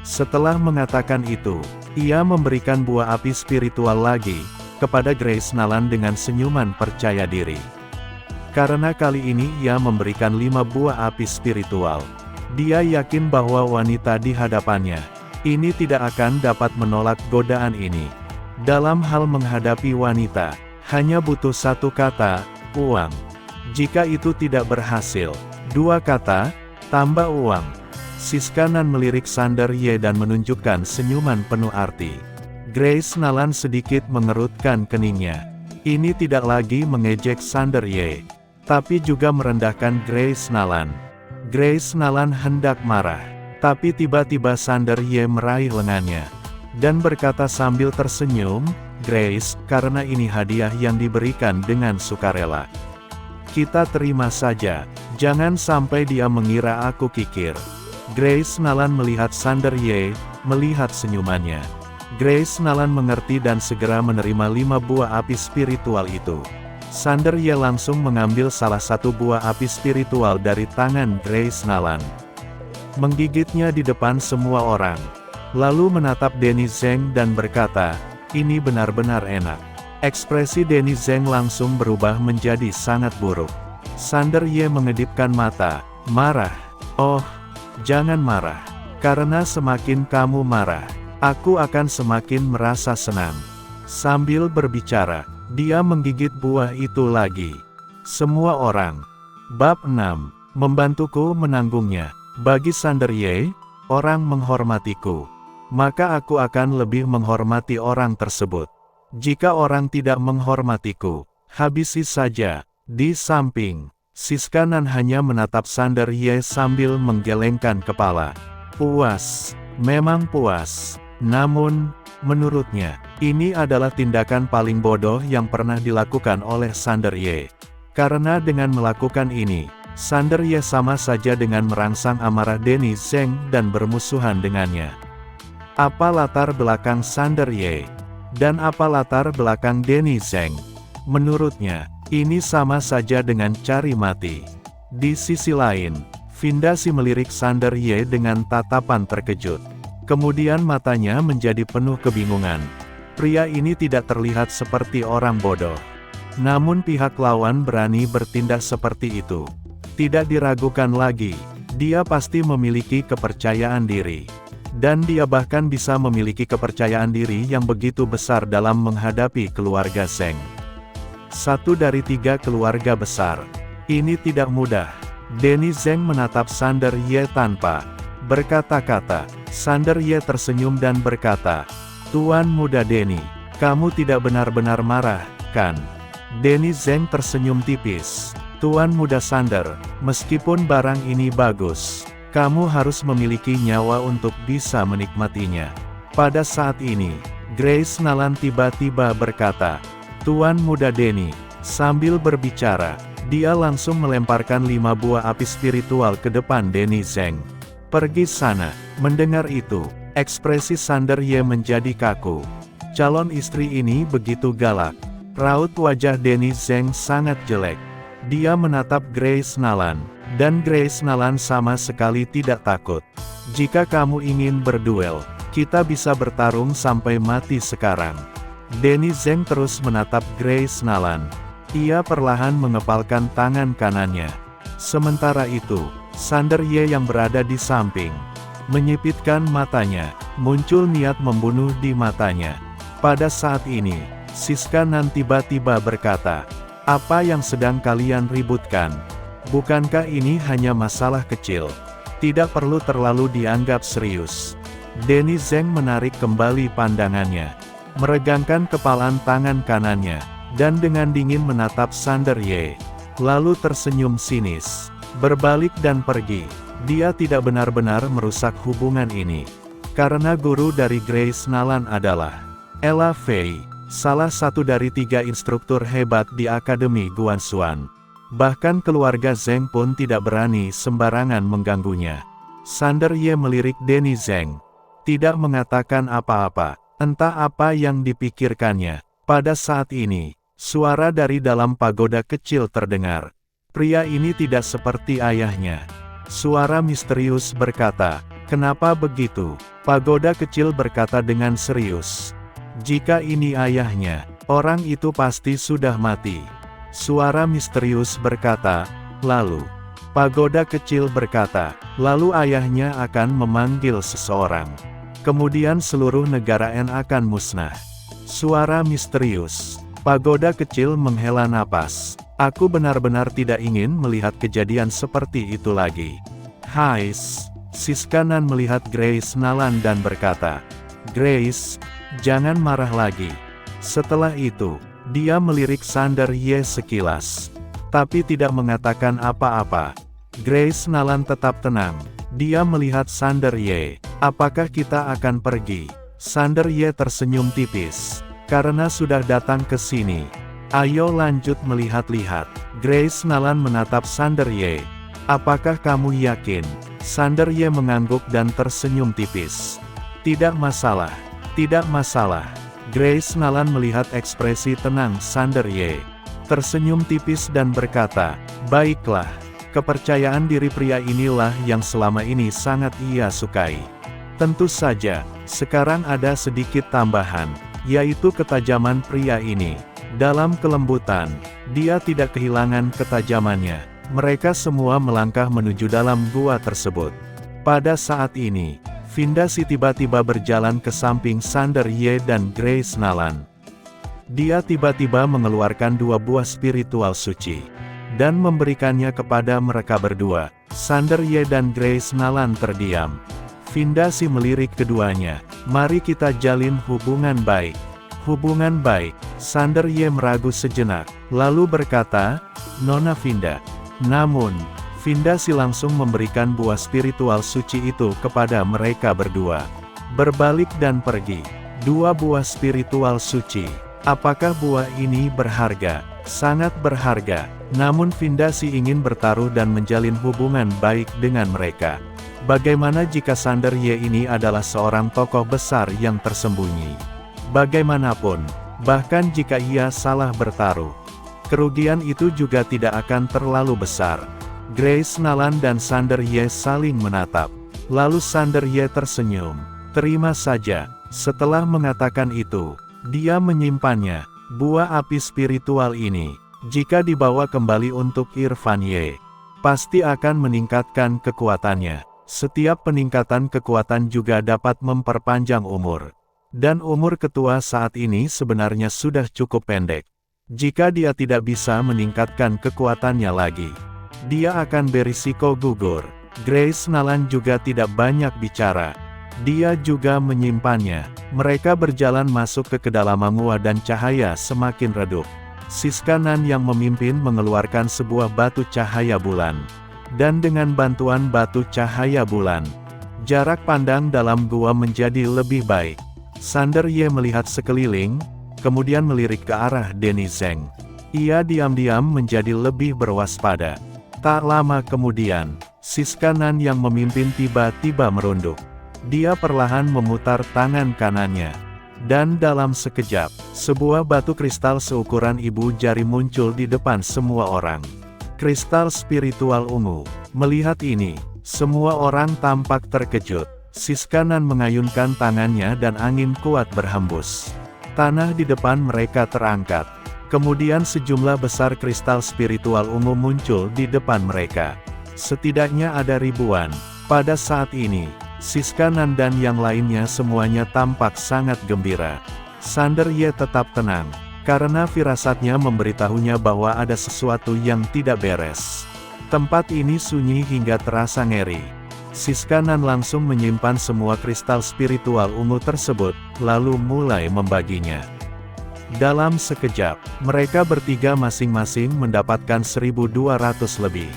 Setelah mengatakan itu, ia memberikan buah api spiritual lagi kepada Grace Nalan dengan senyuman percaya diri. Karena kali ini ia memberikan 5 buah api spiritual. Dia yakin bahwa wanita di hadapannya ini tidak akan dapat menolak godaan ini. Dalam hal menghadapi wanita, hanya butuh 1 kata, uang. Jika itu tidak berhasil, 2 kata, tambah uang. Siska Nan melirik Sander Ye dan menunjukkan senyuman penuh arti. Grace Nalan sedikit mengerutkan keningnya. Ini tidak lagi mengejek Sander Ye, tapi juga merendahkan Grace Nalan. Grace Nalan hendak marah, tapi tiba-tiba Sander Ye meraih lengannya, dan berkata sambil tersenyum, "Grace, karena ini hadiah yang diberikan dengan sukarela. Kita terima saja, jangan sampai dia mengira aku kikir." Grace Nalan melihat Sander Ye, melihat senyumannya. Grace Nalan mengerti dan segera menerima 5 buah api spiritual itu. Sander Ye langsung mengambil salah satu buah api spiritual dari tangan Grace Nalan, menggigitnya di depan semua orang, lalu menatap Denny Zeng dan berkata, "Ini benar-benar enak." Ekspresi Denny Zeng langsung berubah menjadi sangat buruk. Sander Ye mengedipkan mata, marah. "Oh, jangan marah. Karena semakin kamu marah, aku akan semakin merasa senang." Sambil berbicara, dia menggigit buah itu lagi. Semua orang. Bab 6. Membantuku menanggungnya. Bagi Sander Ye, orang menghormatiku, maka aku akan lebih menghormati orang tersebut. Jika orang tidak menghormatiku, habisi saja. Di samping, Siska Nan hanya menatap Sander Ye sambil menggelengkan kepala. Puas, memang puas. Namun, menurutnya, ini adalah tindakan paling bodoh yang pernah dilakukan oleh Sander Ye. Karena dengan melakukan ini, Sander Ye sama saja dengan merangsang amarah Denny Zeng dan bermusuhan dengannya. Apa latar belakang Sander Ye? Dan apa latar belakang Denny Zeng? Menurutnya, ini sama saja dengan cari mati. Di sisi lain, Vindasi melirik Sander Ye dengan tatapan terkejut. Kemudian matanya menjadi penuh kebingungan. Pria ini tidak terlihat seperti orang bodoh. Namun pihak lawan berani bertindak seperti itu. Tidak diragukan lagi, dia pasti memiliki kepercayaan diri. Dan dia bahkan bisa memiliki kepercayaan diri yang begitu besar dalam menghadapi keluarga Zeng. 1 dari 3 keluarga besar. Ini tidak mudah. Denny Zeng menatap Sander Ye tanpa berkata-kata. Sander Ye tersenyum dan berkata, "Tuan Muda Denny, kamu tidak benar-benar marah, kan?" Denny Zeng tersenyum tipis. "Tuan Muda Sander, meskipun barang ini bagus, Kamu harus memiliki nyawa untuk bisa menikmatinya. Pada saat ini, Grace Nalan tiba-tiba berkata, "Tuan Muda Denny." Sambil berbicara, dia langsung melemparkan 5 buah api spiritual ke depan Denny Zeng. "Pergi sana." Mendengar itu, ekspresi Sander Ye menjadi kaku. Calon istri ini begitu galak. Raut wajah Denny Zeng sangat jelek. Dia menatap Grace Nalan, dan Grace Nalan sama sekali tidak takut. "Jika kamu ingin berduel, kita bisa bertarung sampai mati sekarang." Denny Zeng terus menatap Grace Nalan. Ia perlahan mengepalkan tangan kanannya. Sementara itu, Sander Ye yang berada di samping menyipitkan matanya, muncul niat membunuh di matanya. Pada saat ini, Siska Nan tiba-tiba berkata, "Apa yang sedang kalian ributkan? Bukankah ini hanya masalah kecil? Tidak perlu terlalu dianggap serius." Denny Zeng menarik kembali pandangannya, meregangkan kepalan tangan kanannya, dan dengan dingin menatap Sander Ye. Lalu tersenyum sinis, berbalik dan pergi. Dia tidak benar-benar merusak hubungan ini. Karena guru dari Grace Nalan adalah Ella Fei, salah satu dari 3 instruktur hebat di Akademi Guanxuan. Bahkan keluarga Zeng pun tidak berani sembarangan mengganggunya. Sander Ye melirik Denny Zeng, tidak mengatakan apa-apa. Entah apa yang dipikirkannya. Pada saat ini, suara dari dalam pagoda kecil terdengar. Pria ini tidak seperti ayahnya. Suara misterius berkata, "Kenapa begitu?" Pagoda kecil berkata dengan serius, "Jika ini ayahnya, orang itu pasti sudah mati." Suara misterius berkata, "Lalu." Pagoda kecil berkata, "Lalu ayahnya akan memanggil seseorang. Kemudian seluruh negara N akan musnah." Suara misterius. Pagoda kecil menghela napas. "Aku benar-benar tidak ingin melihat kejadian seperti itu lagi." "Hais." Siska Nan melihat Grace Nalan dan berkata, "Grace, jangan marah lagi." Setelah itu, dia melirik Sander Ye sekilas, tapi tidak mengatakan apa-apa. Grace Nalan tetap tenang. Dia melihat Sander Ye. "Apakah kita akan pergi?" Sander Ye tersenyum tipis. "Karena sudah datang ke sini, ayo lanjut melihat-lihat." Grace Nalan menatap Sander Ye. "Apakah kamu yakin?" Sander Ye mengangguk dan tersenyum tipis. "Tidak masalah. Tidak masalah." Grace Nalan melihat ekspresi tenang Sander Ye, tersenyum tipis dan berkata, "Baiklah." Kepercayaan diri pria inilah yang selama ini sangat ia sukai. Tentu saja, sekarang ada sedikit tambahan, yaitu ketajaman pria ini. Dalam kelembutan, dia tidak kehilangan ketajamannya. Mereka semua melangkah menuju dalam gua tersebut. Pada saat ini, Vindasi tiba-tiba berjalan ke samping Sander Ye dan Grace Nalan. Dia tiba-tiba mengeluarkan 2 buah spiritual suci, dan memberikannya kepada mereka berdua. Sander Ye dan Grace Nalan terdiam. Vindasi melirik keduanya. "Mari kita jalin hubungan baik." "Hubungan baik." Sander Ye meragu sejenak, lalu berkata, "Nona Vinda." Namun, Vindasi langsung memberikan buah spiritual suci itu kepada mereka berdua. Berbalik dan pergi. 2 buah spiritual suci. Apakah buah ini berharga? Sangat berharga. Namun Vindasi ingin bertaruh dan menjalin hubungan baik dengan mereka. Bagaimana jika Sander Ye ini adalah seorang tokoh besar yang tersembunyi? Bagaimanapun, bahkan jika ia salah bertaruh, kerugian itu juga tidak akan terlalu besar. Grace Nalan dan Sander Ye saling menatap. Lalu Sander Ye tersenyum. "Terima saja." Setelah mengatakan itu, dia menyimpannya. Buah api spiritual ini, jika dibawa kembali untuk Irfan Ye, pasti akan meningkatkan kekuatannya. Setiap peningkatan kekuatan juga dapat memperpanjang umur. Dan umur ketua saat ini sebenarnya sudah cukup pendek. Jika dia tidak bisa meningkatkan kekuatannya lagi, dia akan berisiko gugur. Grace Nalan juga tidak banyak bicara. Dia juga menyimpannya. Mereka berjalan masuk ke kedalaman gua dan cahaya semakin redup. Siska Nan yang memimpin mengeluarkan sebuah batu cahaya bulan. Dan dengan bantuan batu cahaya bulan, jarak pandang dalam gua menjadi lebih baik. Sander Ye melihat sekeliling, kemudian melirik ke arah Denny Zeng. Ia diam-diam menjadi lebih berwaspada. Tak lama kemudian, Siskanan yang memimpin tiba-tiba merunduk. Dia perlahan memutar tangan kanannya. Dan dalam sekejap, sebuah batu kristal seukuran ibu jari muncul di depan semua orang. Kristal spiritual ungu. Melihat ini, semua orang tampak terkejut. Siskanan mengayunkan tangannya dan angin kuat berhembus. Tanah di depan mereka terangkat. Kemudian sejumlah besar kristal spiritual ungu muncul di depan mereka. Setidaknya ada ribuan. Pada saat ini, Siskanan dan yang lainnya semuanya tampak sangat gembira. Sander Ye tetap tenang, karena firasatnya memberitahunya bahwa ada sesuatu yang tidak beres. Tempat ini sunyi hingga terasa ngeri. Siskanan langsung menyimpan semua kristal spiritual ungu tersebut, lalu mulai membaginya. Dalam sekejap, mereka bertiga masing-masing mendapatkan 1.200 lebih.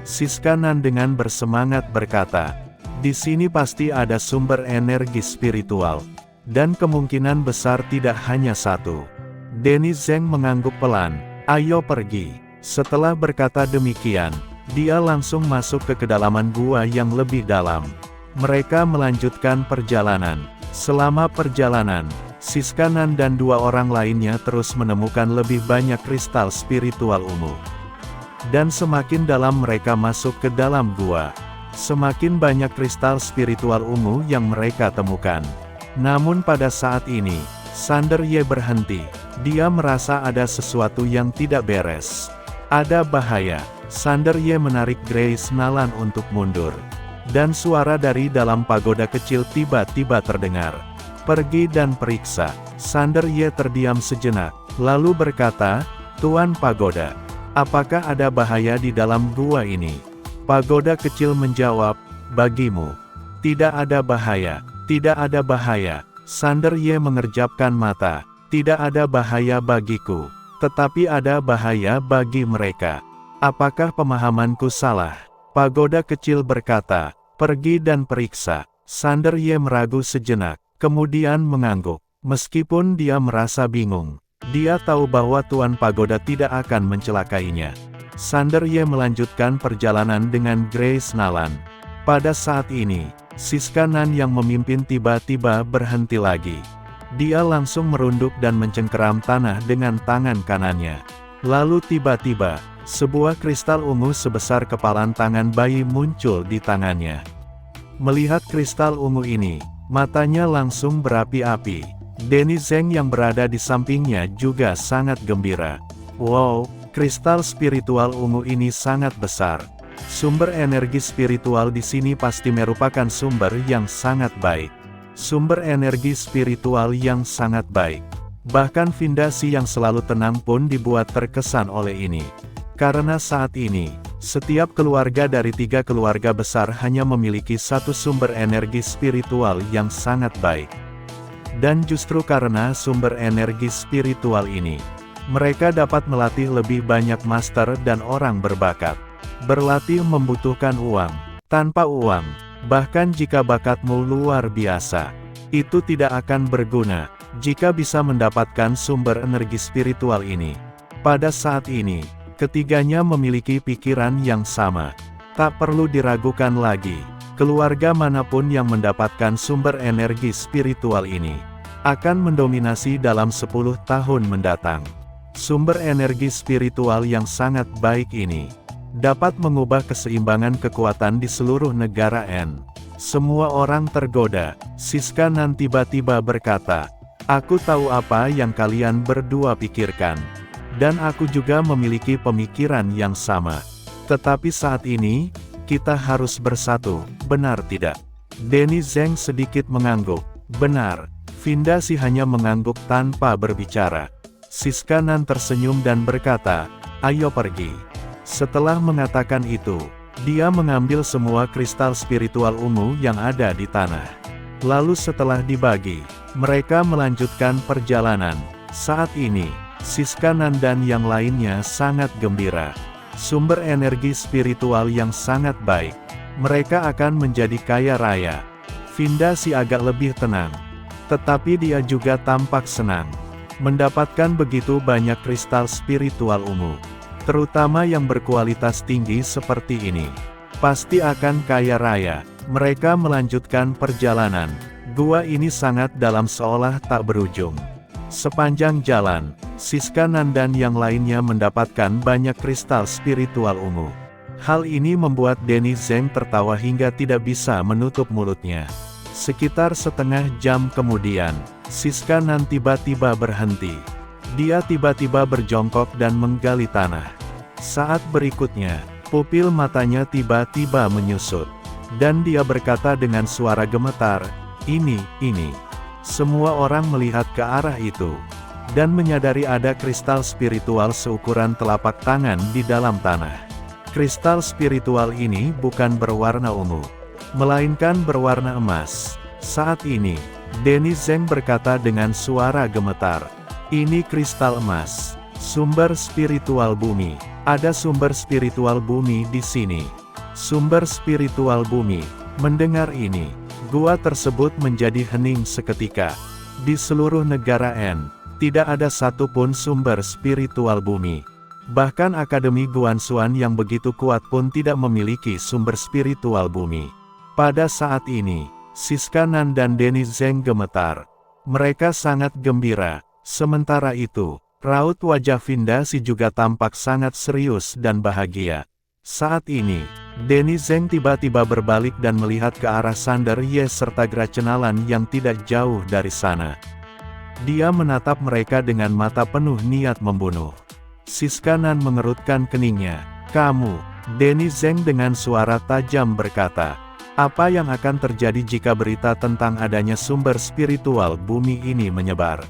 Siskanan dengan bersemangat berkata, "Di sini pasti ada sumber energi spiritual. Dan kemungkinan besar tidak hanya satu." Denny Zeng mengangguk pelan, "Ayo pergi." Setelah berkata demikian, dia langsung masuk ke kedalaman gua yang lebih dalam. Mereka melanjutkan perjalanan. Selama perjalanan, Siskanan dan dua orang lainnya terus menemukan lebih banyak kristal spiritual ungu. Dan semakin dalam mereka masuk ke dalam gua, semakin banyak kristal spiritual ungu yang mereka temukan. Namun pada saat ini, Sander Ye berhenti. Dia merasa ada sesuatu yang tidak beres. Ada bahaya. Sander Ye menarik Grace Nalan untuk mundur. Dan suara dari dalam pagoda kecil tiba-tiba terdengar. "Pergi dan periksa." Sander Ye terdiam sejenak, lalu berkata, "Tuan Pagoda, apakah ada bahaya di dalam gua ini?" Pagoda kecil menjawab, "Bagimu, tidak ada bahaya, tidak ada bahaya." Sander Ye mengerjapkan mata, "Tidak ada bahaya bagiku, tetapi ada bahaya bagi mereka. Apakah pemahamanku salah?" Pagoda kecil berkata, "Pergi dan periksa." Sander Ye meragu sejenak, kemudian mengangguk. Meskipun dia merasa bingung, dia tahu bahwa Tuan Pagoda tidak akan mencelakainya. Sander Ye melanjutkan perjalanan dengan Grace Nalan. Pada saat ini, Siskanan yang memimpin tiba-tiba berhenti lagi. Dia langsung merunduk dan mencengkeram tanah dengan tangan kanannya. Lalu tiba-tiba, sebuah kristal ungu sebesar kepalan tangan bayi muncul di tangannya. Melihat kristal ungu ini, matanya langsung berapi-api. Denny Zeng yang berada di sampingnya juga sangat gembira. "Wow, kristal spiritual ungu ini sangat besar. Sumber energi spiritual di sini pasti merupakan sumber yang sangat baik. Sumber energi spiritual yang sangat baik." Bahkan Vindasi yang selalu tenang pun dibuat terkesan oleh ini. Karena saat ini, setiap keluarga dari 3 keluarga besar hanya memiliki satu sumber energi spiritual yang sangat baik. Dan justru karena sumber energi spiritual ini, mereka dapat melatih lebih banyak master dan orang berbakat. Berlatih membutuhkan uang. Tanpa uang, bahkan jika bakatmu luar biasa, itu tidak akan berguna jika bisa mendapatkan sumber energi spiritual ini. Pada saat ini, ketiganya memiliki pikiran yang sama. Tak perlu diragukan lagi, keluarga manapun yang mendapatkan sumber energi spiritual ini akan mendominasi dalam 10 tahun mendatang. Sumber energi spiritual yang sangat baik ini dapat mengubah keseimbangan kekuatan di seluruh negara N. Semua orang tergoda. Siskanan tiba-tiba berkata, "Aku tahu apa yang kalian berdua pikirkan. Dan aku juga memiliki pemikiran yang sama. Tetapi saat ini, kita harus bersatu, benar tidak?" Denny Zeng sedikit mengangguk. "Benar." Vindasi hanya mengangguk tanpa berbicara. Siskanan tersenyum dan berkata, "Ayo pergi." Setelah mengatakan itu, dia mengambil semua kristal spiritual ungu yang ada di tanah. Lalu setelah dibagi, mereka melanjutkan perjalanan. Saat ini, Siskanan dan yang lainnya sangat gembira. sumber energi spiritual yang sangat baik. Mereka akan menjadi kaya raya. Vinda Si agak lebih tenang. Tetapi dia juga tampak senang. Mendapatkan begitu banyak kristal spiritual ungu. Terutama yang berkualitas tinggi seperti ini. Pasti akan kaya raya. Mereka melanjutkan perjalanan. Gua ini sangat dalam seolah tak berujung. Sepanjang jalan, Siska Nan dan yang lainnya mendapatkan banyak kristal spiritual ungu. Hal ini membuat Denny Zeng tertawa hingga tidak bisa menutup mulutnya. Sekitar setengah jam kemudian, Siska Nan tiba-tiba berhenti. Dia tiba-tiba berjongkok dan menggali tanah. Saat berikutnya, pupil matanya tiba-tiba menyusut. Dan dia berkata dengan suara gemetar, ini. Semua orang melihat ke arah itu. Dan menyadari ada kristal spiritual seukuran telapak tangan di dalam tanah. Kristal spiritual ini bukan berwarna ungu, melainkan berwarna emas. Saat ini, Denny Zeng berkata dengan suara gemetar, ini kristal emas, sumber spiritual bumi. Ada sumber spiritual bumi di sini. Sumber spiritual bumi. Mendengar ini, gua tersebut menjadi hening seketika. Di seluruh negara N, tidak ada satupun sumber spiritual bumi. Bahkan Akademi Guanshuan yang begitu kuat pun tidak memiliki sumber spiritual bumi. Pada saat ini, Siska Nan dan Denny Zeng gemetar. Mereka sangat gembira. Sementara itu, raut wajah Vinda Si juga tampak sangat serius dan bahagia. Saat ini, Denny Zeng tiba-tiba berbalik dan melihat ke arah Sander Ye serta Gracenalan yang tidak jauh dari sana. Dia menatap mereka dengan mata penuh niat membunuh. Siska Nan mengerutkan keningnya. Kamu, Denny Zeng dengan suara tajam berkata, apa yang akan terjadi jika berita tentang adanya sumber spiritual bumi ini menyebar?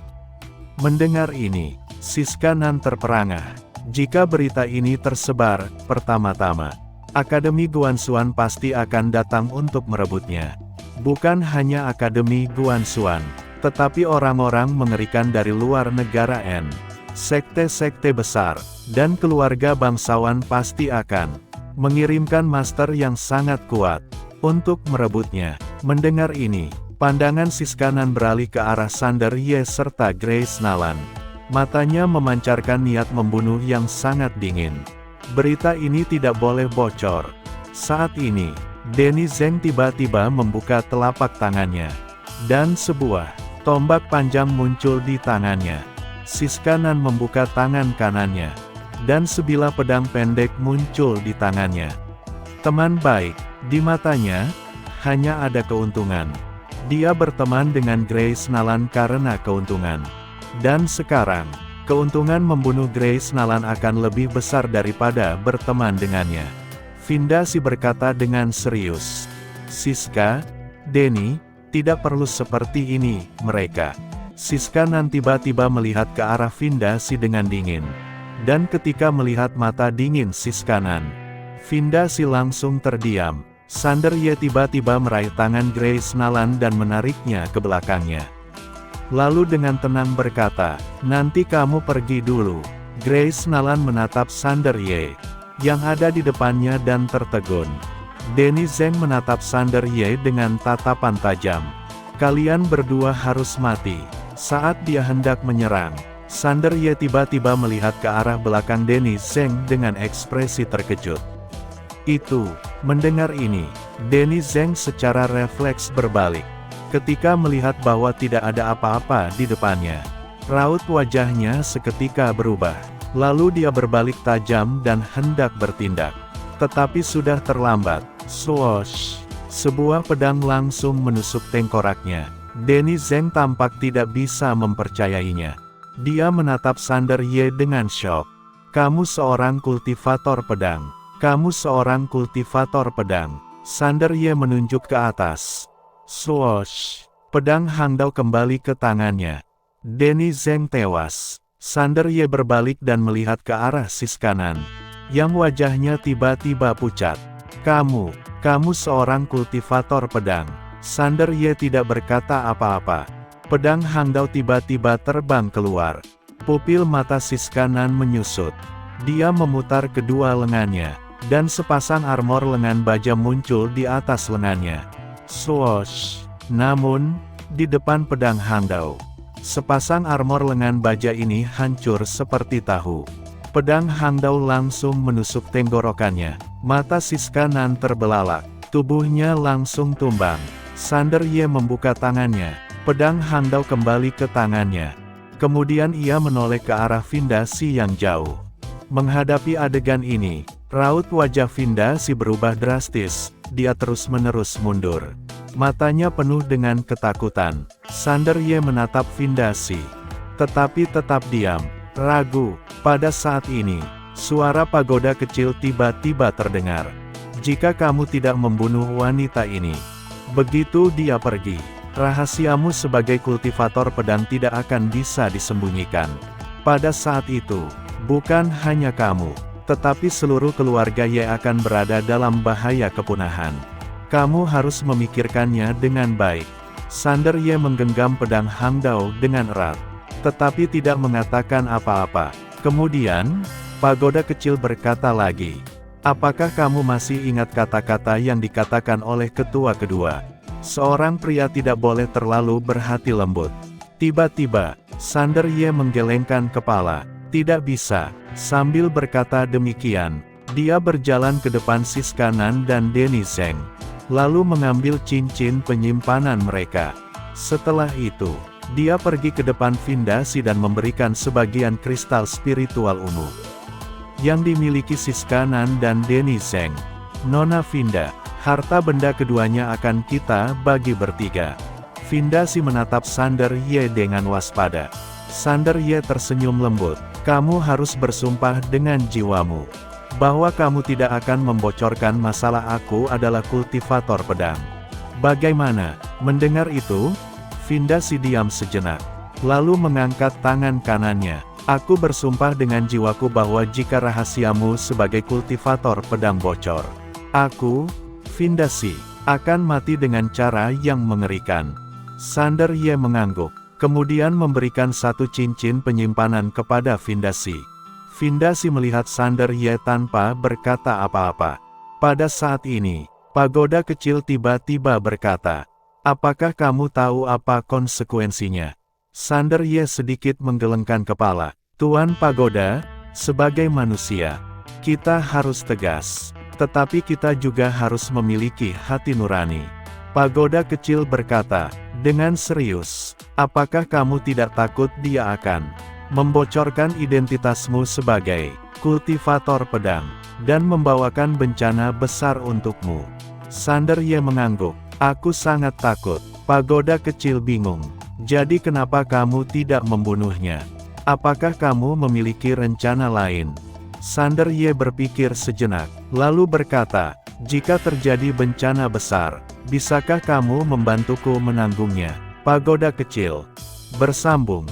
Mendengar ini, Siska Nan terperangah. Jika berita ini tersebar, pertama-tama, Akademi Guanshuan pasti akan datang untuk merebutnya. Bukan hanya Akademi Guanshuan, tetapi orang-orang mengerikan dari luar negara N, sekte-sekte besar, dan keluarga bangsawan pasti akan mengirimkan master yang sangat kuat untuk merebutnya. Mendengar ini, pandangan Siska Nan beralih ke arah Sander Ye serta Grace Nalan. Matanya memancarkan niat membunuh yang sangat dingin. Berita ini tidak boleh bocor. Saat ini, Denny Zeng tiba-tiba membuka telapak tangannya. Dan sebuah tombak panjang muncul di tangannya. Siska Nan membuka tangan kanannya. Dan sebilah pedang pendek muncul di tangannya. Teman baik, di matanya, hanya ada keuntungan. Dia berteman dengan Grace Nalan karena keuntungan. Dan sekarang, keuntungan membunuh Grace Nalan akan lebih besar daripada berteman dengannya. Vinda Si berkata dengan serius. Siska, Denny, tidak perlu seperti ini, mereka. Siska Nan tiba-tiba melihat ke arah Vinda Si dengan dingin. Dan ketika melihat mata dingin Siska Nan, Vinda Si langsung terdiam. Sander Ye tiba-tiba meraih tangan Grace Nalan dan menariknya ke belakangnya. Lalu dengan tenang berkata, nanti kamu pergi dulu. Grace Nalan menatap Sander Ye, yang ada di depannya dan tertegun. Denny Zeng menatap Sander Ye dengan tatapan tajam. Kalian berdua harus mati. Saat dia hendak menyerang, Sander Ye tiba-tiba melihat ke arah belakang Denny Zeng dengan ekspresi terkejut. Mendengar ini, Denny Zeng secara refleks berbalik. Ketika melihat bahwa tidak ada apa-apa di depannya, raut wajahnya seketika berubah. Lalu dia berbalik tajam dan hendak bertindak. Tetapi sudah terlambat. Swoosh! Sebuah pedang langsung menusuk tengkoraknya. Denny Zeng tampak tidak bisa mempercayainya. Dia menatap Sander Ye dengan syok. Kamu seorang kultivator pedang. Kamu seorang kultivator pedang. Sander Ye menunjuk ke atas. Swoosh! Pedang Hangdao kembali ke tangannya. Denny Zeng tewas. Sander Ye berbalik dan melihat ke arah Siska Nan, yang wajahnya tiba-tiba pucat. Kamu seorang kultivator pedang. Sander Ye tidak berkata apa-apa. Pedang Hangdao tiba-tiba terbang keluar. Pupil mata Siska Nan menyusut. Dia memutar kedua lengannya, dan sepasang armor lengan baja muncul di atas lengannya. Swoosh! Namun, di depan pedang Hangdao, sepasang armor lengan baja ini hancur seperti tahu. Pedang Hangdao langsung menusuk tenggorokannya. Mata Siskanan terbelalak. Tubuhnya langsung tumbang. Sander Ye membuka tangannya. Pedang Hangdao kembali ke tangannya. Kemudian ia menoleh ke arah Vindasi yang jauh. Menghadapi adegan ini, raut wajah Vindasi berubah drastis. Dia terus-menerus mundur. Matanya penuh dengan ketakutan. Sander Ye menatap Vindasi. Tetapi tetap diam, ragu. Pada saat ini, suara pagoda kecil tiba-tiba terdengar. Jika kamu tidak membunuh wanita ini, begitu dia pergi, rahasiamu sebagai kultivator pedang tidak akan bisa disembunyikan. Pada saat itu, bukan hanya kamu, tetapi seluruh keluarga Ye akan berada dalam bahaya kepunahan. Kamu harus memikirkannya dengan baik. Sander Ye menggenggam pedang Hangdao dengan erat, tetapi tidak mengatakan apa-apa. Kemudian, pagoda kecil berkata lagi, "Apakah kamu masih ingat kata-kata yang dikatakan oleh ketua kedua? Seorang pria tidak boleh terlalu berhati lembut." Tiba-tiba, Sander Ye menggelengkan kepala. Tidak bisa. Sambil berkata demikian, dia berjalan ke depan Siskanan dan Denny Zeng, lalu mengambil cincin penyimpanan mereka. Setelah itu, dia pergi ke depan Vindasi dan memberikan sebagian kristal spiritual ungu yang dimiliki Siskanan dan Denny Zeng. "Nona Vinda, harta benda keduanya akan kita bagi bertiga." Vindasi menatap Sander Ye dengan waspada. Sander Ye tersenyum lembut. "Kamu harus bersumpah dengan jiwamu bahwa kamu tidak akan membocorkan masalah aku adalah kultivator pedang. Bagaimana?" Mendengar itu, Vindasi diam sejenak, lalu mengangkat tangan kanannya. "Aku bersumpah dengan jiwaku bahwa jika rahasiamu sebagai kultivator pedang bocor, aku, Vindasi, akan mati dengan cara yang mengerikan." Sander Ye mengangguk, kemudian memberikan satu cincin penyimpanan kepada Vindasi. Vindasi melihat Sander Ye tanpa berkata apa-apa. Pada saat ini, pagoda kecil tiba-tiba berkata, "Apakah kamu tahu apa konsekuensinya?" Sander Ye sedikit menggelengkan kepala. "Tuan Pagoda, sebagai manusia, kita harus tegas. Tetapi kita juga harus memiliki hati nurani." Pagoda kecil berkata, dengan serius, "Apakah kamu tidak takut dia akan membocorkan identitasmu sebagai kultivator pedang, dan membawakan bencana besar untukmu?" Sander Ye mengangguk. "Aku sangat takut." Pagoda kecil bingung. "Jadi kenapa kamu tidak membunuhnya? Apakah kamu memiliki rencana lain?" Sander Ye berpikir sejenak, lalu berkata, "Jika terjadi bencana besar, bisakah kamu membantuku menanggungnya?" Pagoda kecil bersambung,